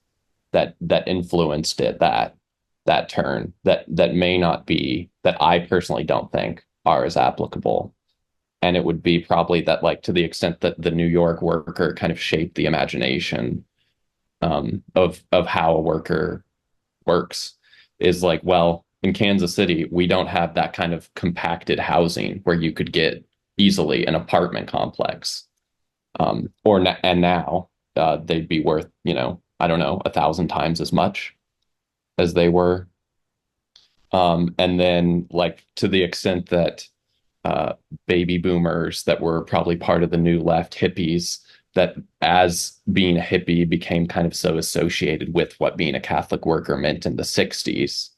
that influenced it, that turn that may not be, that I personally don't think are as applicable. And it would be probably that, like, to the extent that the New York worker kind of shaped the imagination of how a worker works, is like, well, in Kansas City, we don't have that kind of compacted housing where you could get easily an apartment complex. And now they'd be worth, I don't know, 1,000 times as much as they were. And then, like, to the extent that baby boomers that were probably part of the new left hippies, that as being a hippie became kind of so associated with what being a Catholic worker meant in the 60s,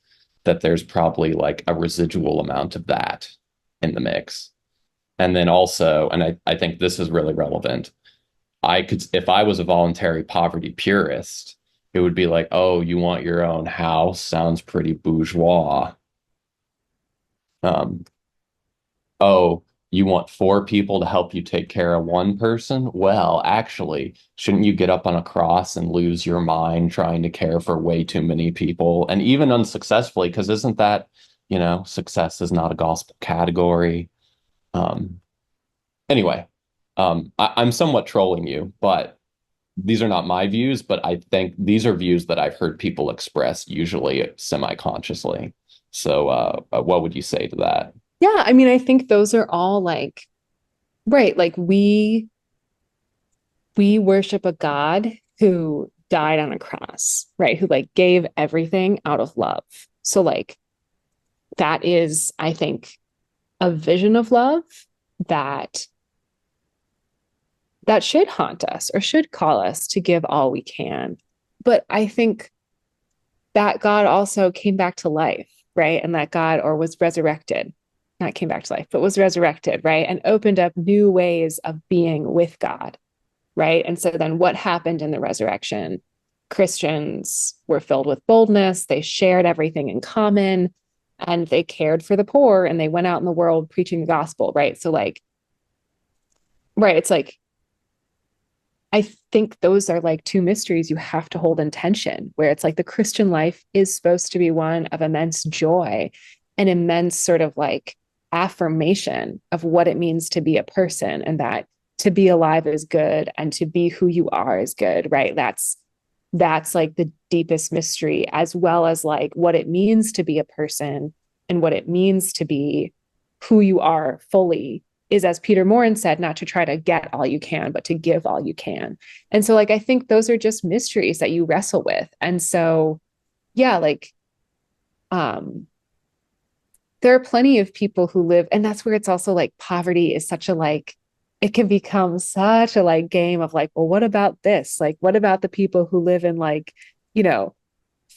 that there's probably like a residual amount of that in the mix. And then also, and I think this is really relevant, if I was a voluntary poverty purist, it would be like, oh, you want your own house? Sounds pretty bourgeois. Um, oh, you want 4 people to help you take care of one person? Well, actually, shouldn't you get up on a cross and lose your mind trying to care for way too many people? And even unsuccessfully, because isn't that, success is not a gospel category. Um, anyway, I'm somewhat trolling you, but these are not my views, but I think these are views that I've heard people express, usually semi-consciously. So what would you say to that? Yeah, I mean, I think those are all like, right, like we worship a God who died on a cross, right? Who like gave everything out of love. So like that is, I think, a vision of love that should haunt us or should call us to give all we can. But I think that God also came back to life, right? And that God, or was resurrected, not came back to life, but was resurrected, right? And opened up new ways of being with God, right? And so then what happened in the resurrection? Christians were filled with boldness. They shared everything in common and they cared for the poor and they went out in the world preaching the gospel, right? So like, right, it's like, I think those are like two mysteries you have to hold in tension, where it's like the Christian life is supposed to be one of immense joy and immense sort of like affirmation of what it means to be a person, and that to be alive is good and to be who you are is good, right? That's like the deepest mystery, as well as like what it means to be a person and what it means to be who you are fully is, as Peter Maurin said, not to try to get all you can, but to give all you can. And so like, I think those are just mysteries that you wrestle with. And so, yeah, like, there are plenty of people who live, and that's where it's also like poverty is such a like, it can become such a like game of like, well, what about this? Like, what about the people who live in like,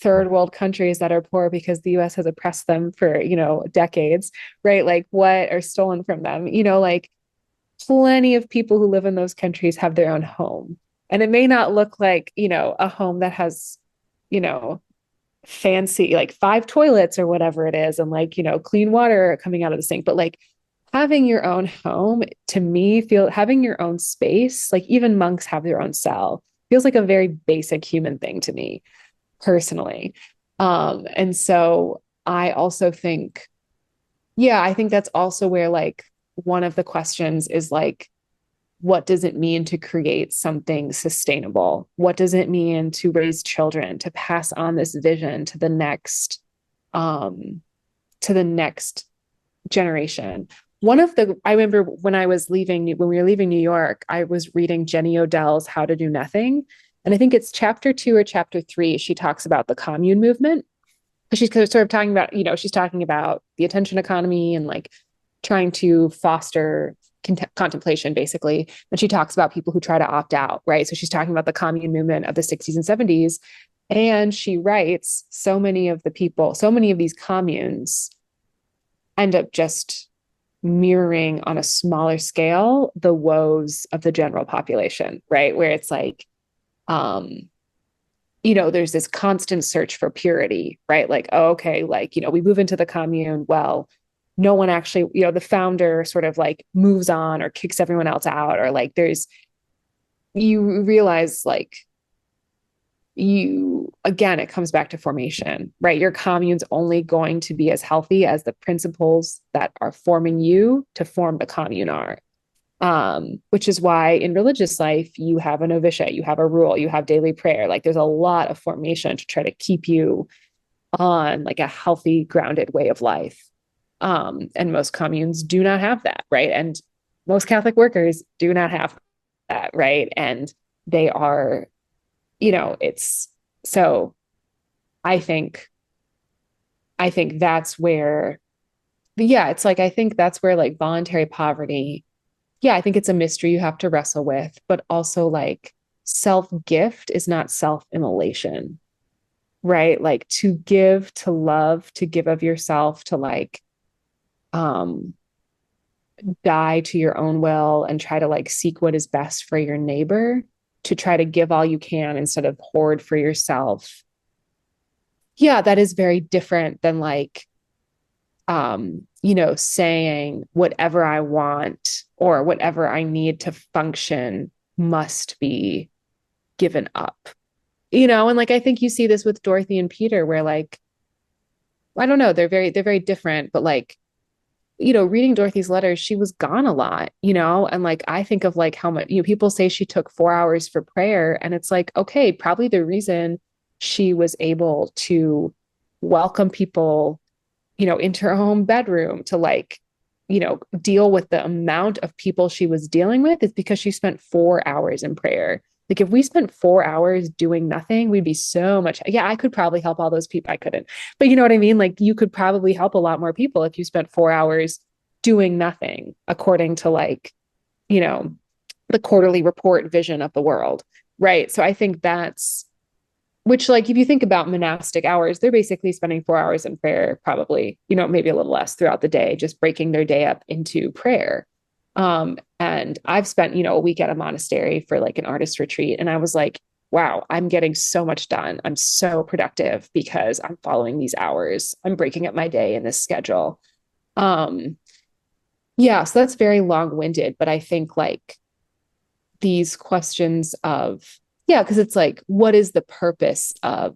third world countries that are poor because the US has oppressed them for, decades, right? Like what are stolen from them, like plenty of people who live in those countries have their own home. And it may not look like, a home that has, fancy, like 5 toilets or whatever it is. And like, clean water coming out of the sink, but like having your own home, to me, having your own space, like even monks have their own cell, feels like a very basic human thing to me personally. And so I also think, I think that's also where like one of the questions is like, what does it mean to create something sustainable? What does it mean to raise children, to pass on this vision to the next generation? I remember when we were leaving New York, I was reading Jenny Odell's How to Do Nothing. And I think it's chapter 2 or chapter 3. She talks about the commune movement. She's sort of talking about, she's talking about the attention economy and like trying to foster contemplation, basically. And she talks about people who try to opt out, right? So she's talking about the commune movement of the 60s and 70s. And she writes, so many of these communes end up just mirroring on a smaller scale the woes of the general population, right? Where it's like, there's this constant search for purity, right? Like, oh, okay, like, we move into the commune. Well, no one actually, the founder sort of like moves on or kicks everyone else out, or like you realize like again, it comes back to formation, right? Your commune's only going to be as healthy as the principles that are forming you to form the commune are. Which is why in religious life, you have a novitiate, you have a rule, you have daily prayer. Like there's a lot of formation to try to keep you on like a healthy, grounded way of life. And most communes do not have that, right? And most Catholic workers do not have that, right? And they are, it's so I think that's where, it's like, I think that's where like voluntary poverty, I think it's a mystery you have to wrestle with, but also like self-gift is not self-immolation, right? Like to give, to love, to give of yourself, to like die to your own will and try to like seek what is best for your neighbor, to try to give all you can instead of hoard for yourself. Yeah, that is very different than like saying whatever I want or whatever I need to function must be given up, and like, I think you see this with Dorothy and Peter, where like, I don't know, they're very different, but like, reading Dorothy's letters, she was gone a lot, and like, I think of like how much, people say she took 4 hours for prayer. And it's like, okay, probably the reason she was able to welcome people into her home bedroom to like, deal with the amount of people she was dealing with is because she spent 4 hours in prayer. Like if we spent 4 hours doing nothing, we'd be so much. Yeah, I could probably help all those people. I couldn't, but you know what I mean? Like you could probably help a lot more people if you spent 4 hours doing nothing, according to like, the quarterly report vision of the world. Right. So I think that's, which like, if you think about monastic hours, they're basically spending 4 hours in prayer, probably, maybe a little less throughout the day, just breaking their day up into prayer. And I've spent, a week at a monastery for like an artist retreat. And I was like, wow, I'm getting so much done. I'm so productive because I'm following these hours. I'm breaking up my day in this schedule. So that's very long-winded, but I think like these questions of, because it's like, what is the purpose of,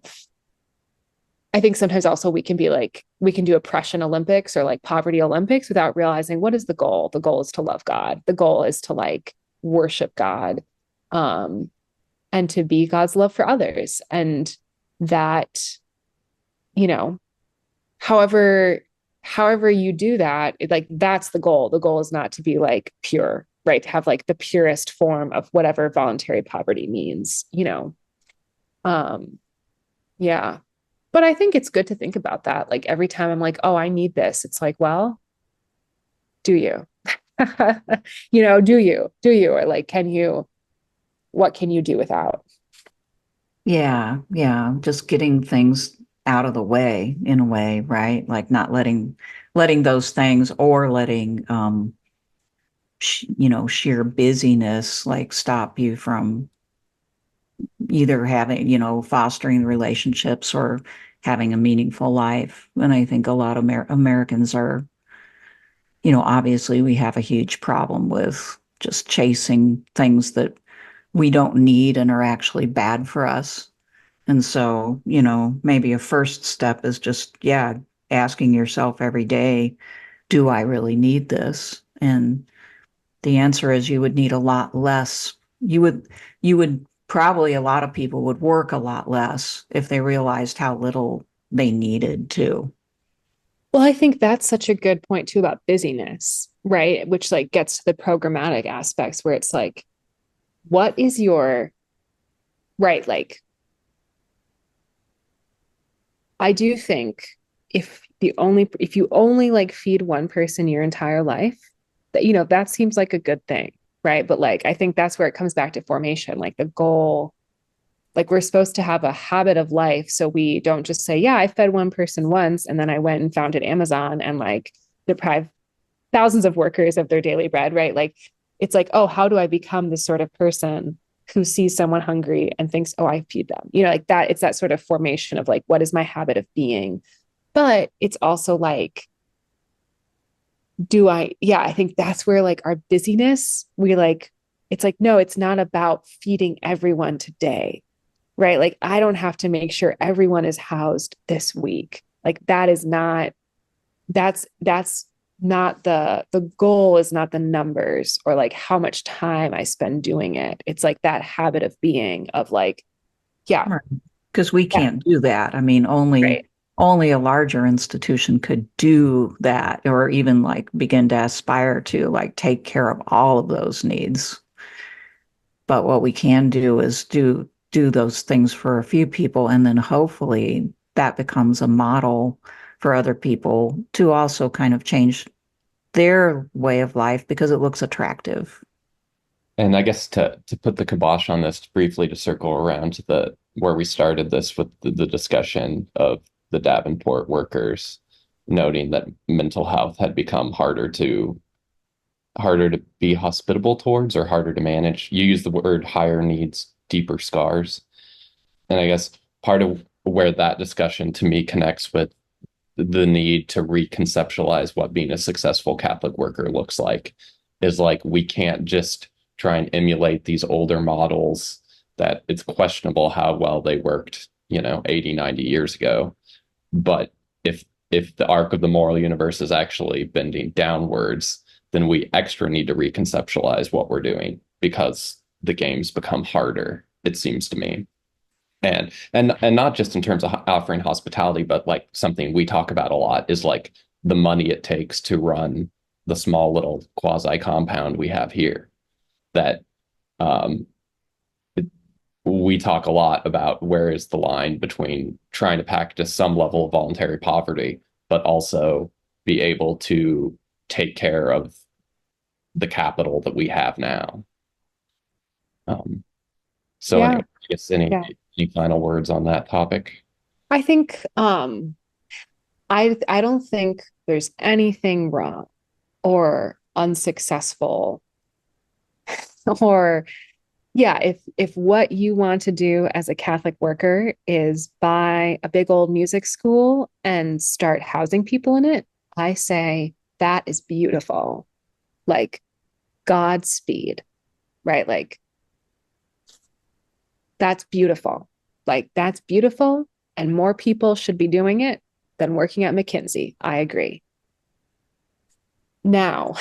I think sometimes also we can be like, we can do oppression Olympics or like poverty Olympics without realizing what is the goal. The goal is to love God. The goal is to like worship God, and to be God's love for others. And that, however you do that, like that's the goal. The goal is not to be like pure, right? To have like the purest form of whatever voluntary poverty means, yeah. But I think it's good to think about that. Like every time I'm like, oh, I need this. It's like, well, do you, do you, or like, what can you do without? Yeah, yeah, just getting things out of the way in a way, right? Like not letting those things, or letting sheer busyness like stop you from either having, fostering relationships or having a meaningful life. And I think a lot of Americans are, obviously we have a huge problem with just chasing things that we don't need and are actually bad for us. And so, maybe a first step is just, asking yourself every day, do I really need this? And the answer is you would need a lot less. You would probably, a lot of people would work a lot less if they realized how little they needed to. Well, I think that's such a good point too about busyness, right? Which like gets to the programmatic aspects where it's like, what is your, right? Like, I do think if you only like feed one person your entire life, that, that seems like a good thing, right? But like, I think that's where it comes back to formation, like the goal, like we're supposed to have a habit of life. So we don't just say, I fed one person once and then I went and founded Amazon and like deprived thousands of workers of their daily bread, right? Like, it's like, oh, how do I become this sort of person who sees someone hungry and thinks, oh, I feed them? You know, like that, it's that sort of formation of like, what is my habit of being? But it's also like, I think that's where like our busyness, it's like, no, it's not about feeding everyone today, right? Like, I don't have to make sure everyone is housed this week. Like, that's not the goal is not the numbers or like how much time I spend doing it. It's like that habit of being of like, yeah. Because we can't do that. I mean, Right. only a larger institution could do that, or even like begin to aspire to like take care of all of those needs. But what we can do is do those things for a few people, and then hopefully that becomes a model for other people to also kind of change their way of life because it looks attractive. And I guess to put the kibosh on this briefly, to circle around to the where we started this with the discussion of the Davenport workers, noting that mental health had become harder to be hospitable towards or harder to manage. You use the word higher needs, deeper scars. And I guess part of where that discussion to me connects with the need to reconceptualize what being a successful Catholic worker looks like is like, we can't just try and emulate these older models that it's questionable how well they worked, 80, 90 years ago. But if the arc of the moral universe is actually bending downwards, then we extra need to reconceptualize what we're doing because the games become harder, it seems to me. And not just in terms of offering hospitality, but like something we talk about a lot is like the money it takes to run the small little quasi compound we have here. That we talk a lot about where is the line between trying to practice some level of voluntary poverty, but also be able to take care of the capital that we have now. Anyway, I guess any final words on that topic? I think I don't think there's anything wrong or unsuccessful or if what you want to do as a Catholic worker is buy a big old music school and start housing people in it, I say that is beautiful. Like, Godspeed, right? Like, that's beautiful. Like, that's beautiful. And more people should be doing it than working at McKinsey. I agree. Now,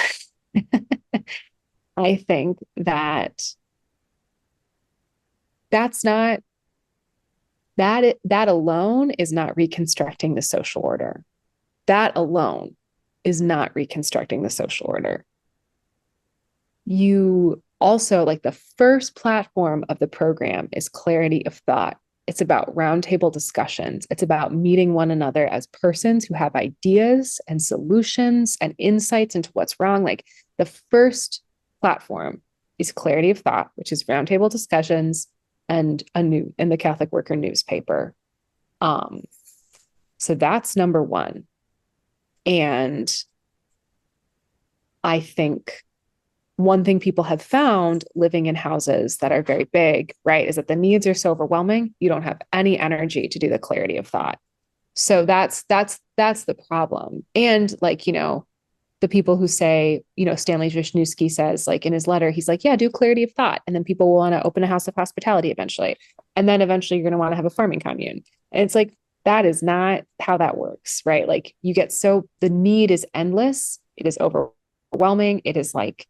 I think that that alone is not reconstructing the social order. That alone is not reconstructing the social order. You also, like, the first platform of the program is clarity of thought. It's about roundtable discussions. It's about meeting one another as persons who have ideas and solutions and insights into what's wrong. Like, the first platform is clarity of thought, which is roundtable discussions and in the Catholic Worker newspaper. So that's number one. And I think one thing people have found living in houses that are very big, right, is that the needs are so overwhelming, you don't have any energy to do the clarity of thought. So that's the problem. And like, the people who say, Stanley Wisniewski says, like, in his letter, he's like, yeah, do clarity of thought. And then people will want to open a house of hospitality eventually. And then eventually you're going to want to have a farming commune. And it's like, that is not how that works, right? Like, the need is endless. It is overwhelming. It is like,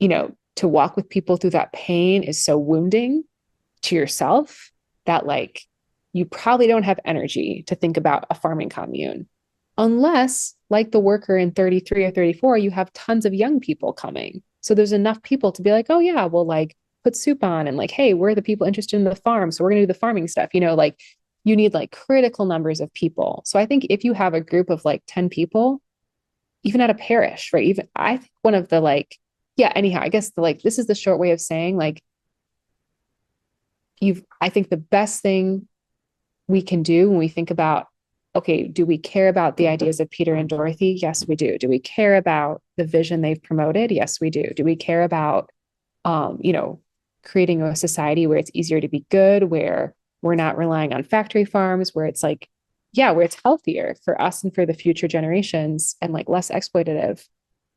to walk with people through that pain is so wounding to yourself that, like, you probably don't have energy to think about a farming commune unless, like the worker in 33 or 34, you have tons of young people coming. So there's enough people to be like, oh yeah, we'll like put soup on, and like, hey, we're the people interested in the farm, so we're gonna do the farming stuff. Like, you need like critical numbers of people. So I think if you have a group of like 10 people, even at a parish, right? Even I think one of the like, anyhow, I guess this is the short way of saying, like, I think the best thing we can do when we think about okay, do we care about the ideas of Peter and Dorothy? Yes, we do. Do we care about the vision they've promoted? Yes, we do. Do we care about, creating a society where it's easier to be good, where we're not relying on factory farms, where it's like, yeah, where it's healthier for us and for the future generations and like less exploitative?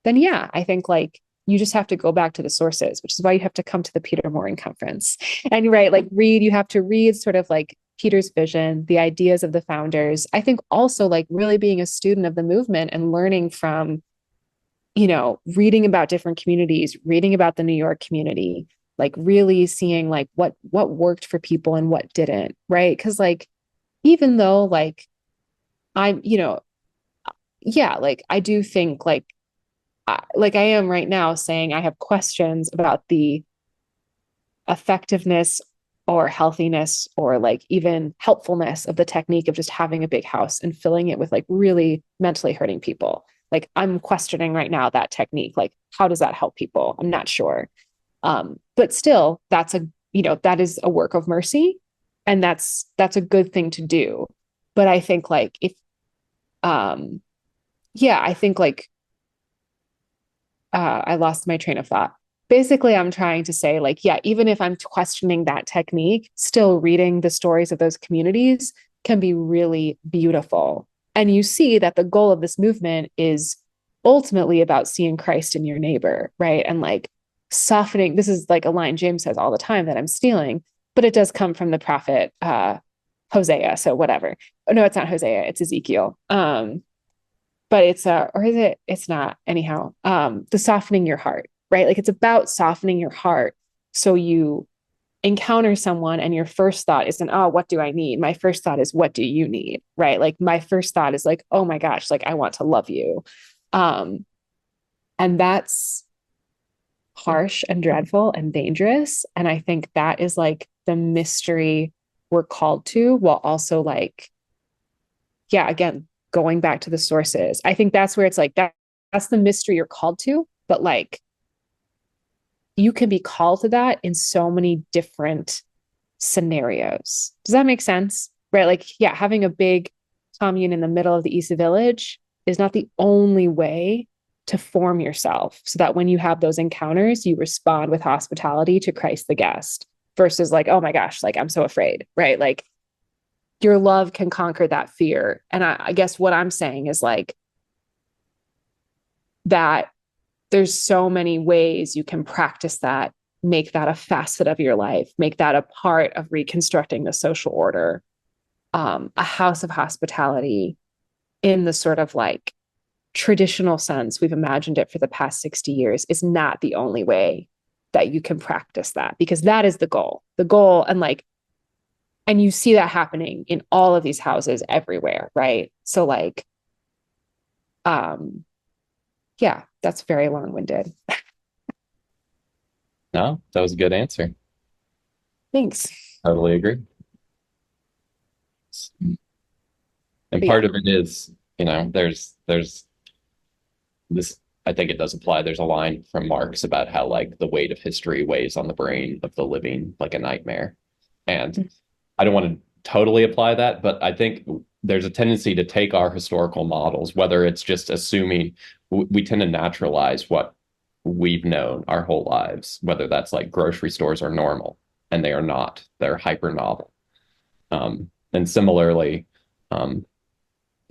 Then yeah, I think like you just have to go back to the sources, which is why you have to come to the Peter Maurin conference. And right, like you have to read sort of like Peter's vision, the ideas of the founders. I think also like really being a student of the movement and learning from, reading about different communities, reading about the New York community, like really seeing like what worked for people and what didn't, right? Because like even though like I'm, yeah, like I do think like I am right now saying I have questions about the effectiveness or healthiness or like even helpfulness of the technique of just having a big house and filling it with like really mentally hurting people. Like I'm questioning right now that technique. Like, how does that help people? I'm not sure. But still, that is a work of mercy, and that's a good thing to do. But I think like if, I think like I lost my train of thought. Basically, I'm trying to say, like, yeah, even if I'm questioning that technique, still reading the stories of those communities can be really beautiful. And you see that the goal of this movement is ultimately about seeing Christ in your neighbor, right? And like softening. This is like a line James says all the time that I'm stealing, but it does come from the prophet Hosea. So whatever. Oh, no, it's not Hosea, it's Ezekiel. But it's or is it? It's not. Anyhow, the softening your heart, right? Like it's about softening your heart. So you encounter someone and your first thought isn't, oh, what do I need? My first thought is, what do you need? Right? Like my first thought is like, oh my gosh, like I want to love you. And that's harsh and dreadful and dangerous. And I think that is like the mystery we're called to, while also like, yeah, again, going back to the sources. I think that's where it's like that's the mystery you're called to, but like you can be called to that in so many different scenarios. Does that make sense? Right? Like, yeah, having a big commune in the middle of the East Village is not the only way to form yourself so that when you have those encounters, you respond with hospitality to Christ the guest versus like, oh my gosh, like I'm so afraid, right? Like your love can conquer that fear. And I guess what I'm saying is like that there's so many ways you can practice that, make that a facet of your life, make that a part of reconstructing the social order. A house of hospitality in the sort of like traditional sense we've imagined it for the past 60 years is not the only way that you can practice that, because that is the goal. And you see that happening in all of these houses everywhere, right? So like, yeah, that's very long-winded. No, that was a good answer. Thanks. Totally agree. And But part yeah. of it is, there's this, I think it does apply. There's a line from Marx about how like the weight of history weighs on the brain of the living like a nightmare. And I don't want to totally apply that, but I think there's a tendency to take our historical models, whether it's just assuming we tend to naturalize what we've known our whole lives, whether that's like grocery stores are normal, and they are not. They're hyper novel. And similarly,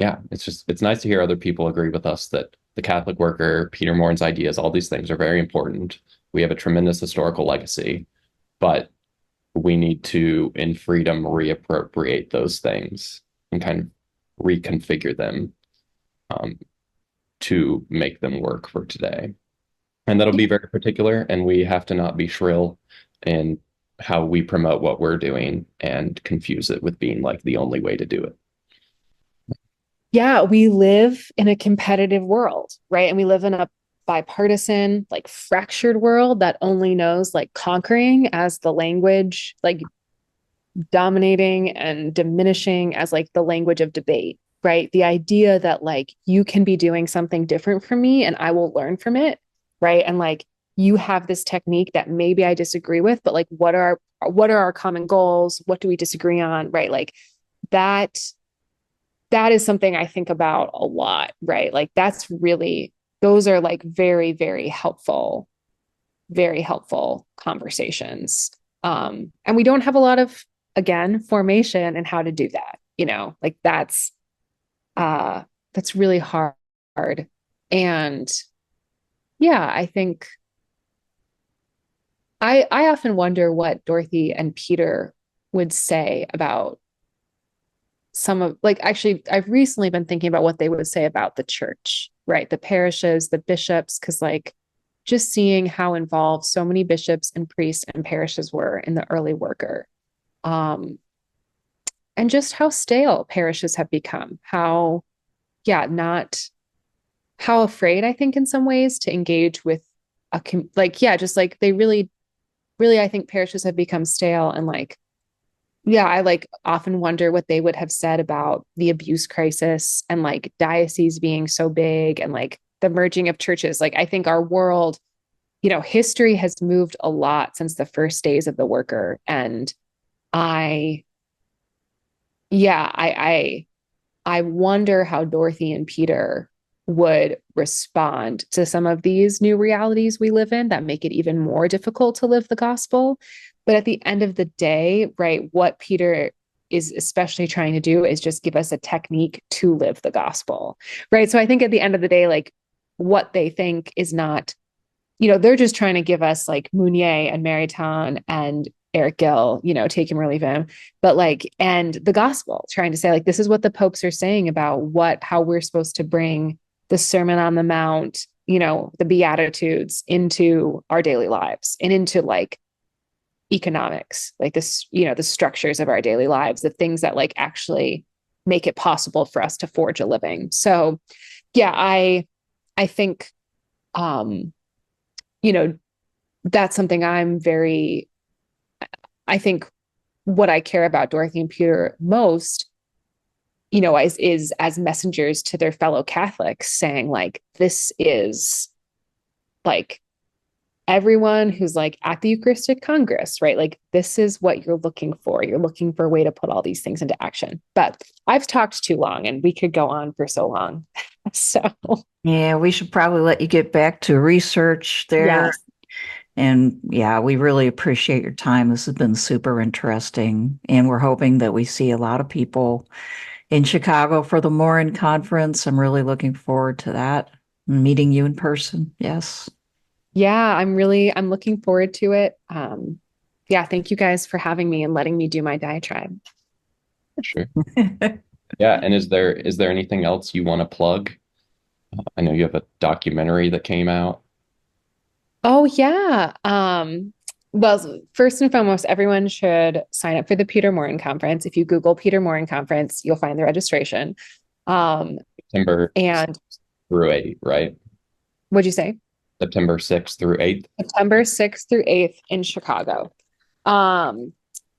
it's nice to hear other people agree with us that the Catholic worker, Peter Maurin's ideas, all these things are very important. We have a tremendous historical legacy, but we need to, in freedom, reappropriate those things and kind of reconfigure them to make them work for today. And that'll be very particular, and we have to not be shrill in how we promote what we're doing and confuse it with being like the only way to do it. Yeah, we live in a competitive world, right? And we live in a bipartisan, like fractured world that only knows like conquering as the language, like dominating and diminishing as like the language of debate, right? The idea that like you can be doing something different from me and I will learn from it, right? And like you have this technique that maybe I disagree with, but like what are our common goals? What do we disagree on, right? Like that that is something I think about a lot, right? Like those are like very, very helpful conversations. And we don't have a lot of, again, formation in how to do that, like that's really hard. And yeah, I think I often wonder what Dorothy and Peter would say about some of, like, actually, I've recently been thinking about what they would say about the church, right? The parishes, the bishops, because like just seeing how involved so many bishops and priests and parishes were in the early worker. And just how stale parishes have become, not how afraid I think in some ways to engage with just like they really, really, I think parishes have become stale. And like, yeah, I like often wonder what they would have said about the abuse crisis and like dioceses being so big and like the merging of churches. Like, I think our world, history has moved a lot since the first days of the worker. And I wonder how Dorothy and Peter would respond to some of these new realities we live in that make it even more difficult to live the gospel. But at the end of the day, right, what Peter is especially trying to do is just give us a technique to live the gospel, right? So I think at the end of the day, like what they think is not, they're just trying to give us like Mounier and Maritain and Eric Gill, take him or leave him, but like, and the gospel, trying to say like, this is what the popes are saying about how we're supposed to bring the Sermon on the Mount, the Beatitudes into our daily lives and into like economics, like this, the structures of our daily lives, the things that like actually make it possible for us to forge a living. So yeah, I think, that's something I think what I care about Dorothy and Peter most, is as messengers to their fellow Catholics saying like, this is like everyone who's like at the Eucharistic Congress, right? Like, this is what you're looking for. You're looking for a way to put all these things into action. But I've talked too long and we could go on for so long. So Yeah, we should probably let you get back to research there. yes. And yeah, we really appreciate your time. This has been super interesting. And we're hoping that we see a lot of people in Chicago for the Maurin conference. I'm really looking forward to that. Meeting you in person. Yes. Yeah, I'm looking forward to it. Thank you guys for having me and letting me do my diatribe. Sure. Yeah. And is there anything else you want to plug? I know you have a documentary that came out. Oh yeah. Well, first and foremost, everyone should sign up for the Peter Maurin conference. If you Google Peter Maurin conference, you'll find the registration. September And 6th through 8th, right? what'd you say? September 6th through 8th. September 6th through 8th in Chicago.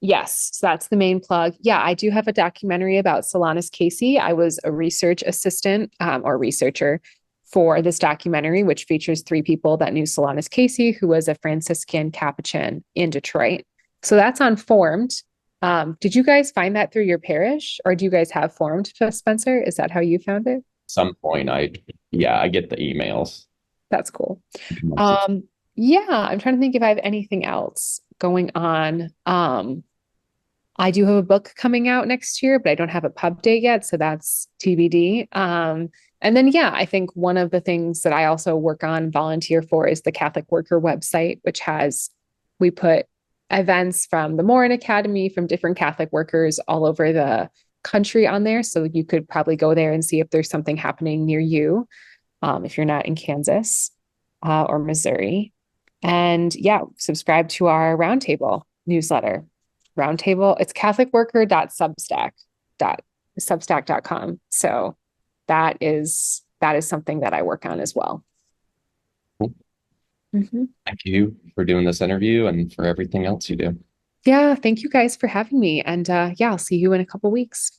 Yes, so that's the main plug. Yeah, I do have a documentary about Solanus Casey. I was a research assistant or researcher for this documentary, which features 3 people that knew Solanus Casey, who was a Franciscan Capuchin in Detroit. So that's on Formed. Did you guys find that through your parish, or do you guys have Formed, Spencer? Is that how you found it? Some point, I get the emails. That's cool. Yeah, I'm trying to think if I have anything else going on. I do have a book coming out next year, but I don't have a pub date yet, so that's TBD. And then, yeah, I think one of the things that I also work on, volunteer for, is the Catholic Worker website, which we put events from the Maurin Academy, from different Catholic workers all over the country on there. So you could probably go there and see if there's something happening near you, if you're not in Kansas or Missouri. And yeah, subscribe to our Roundtable newsletter. Roundtable, it's catholicworker.substack.com. So that is something that I work on as well. Cool. Mm-hmm. Thank you for doing this interview and for everything else you do. Yeah, thank you guys for having me. And I'll see you in a couple weeks.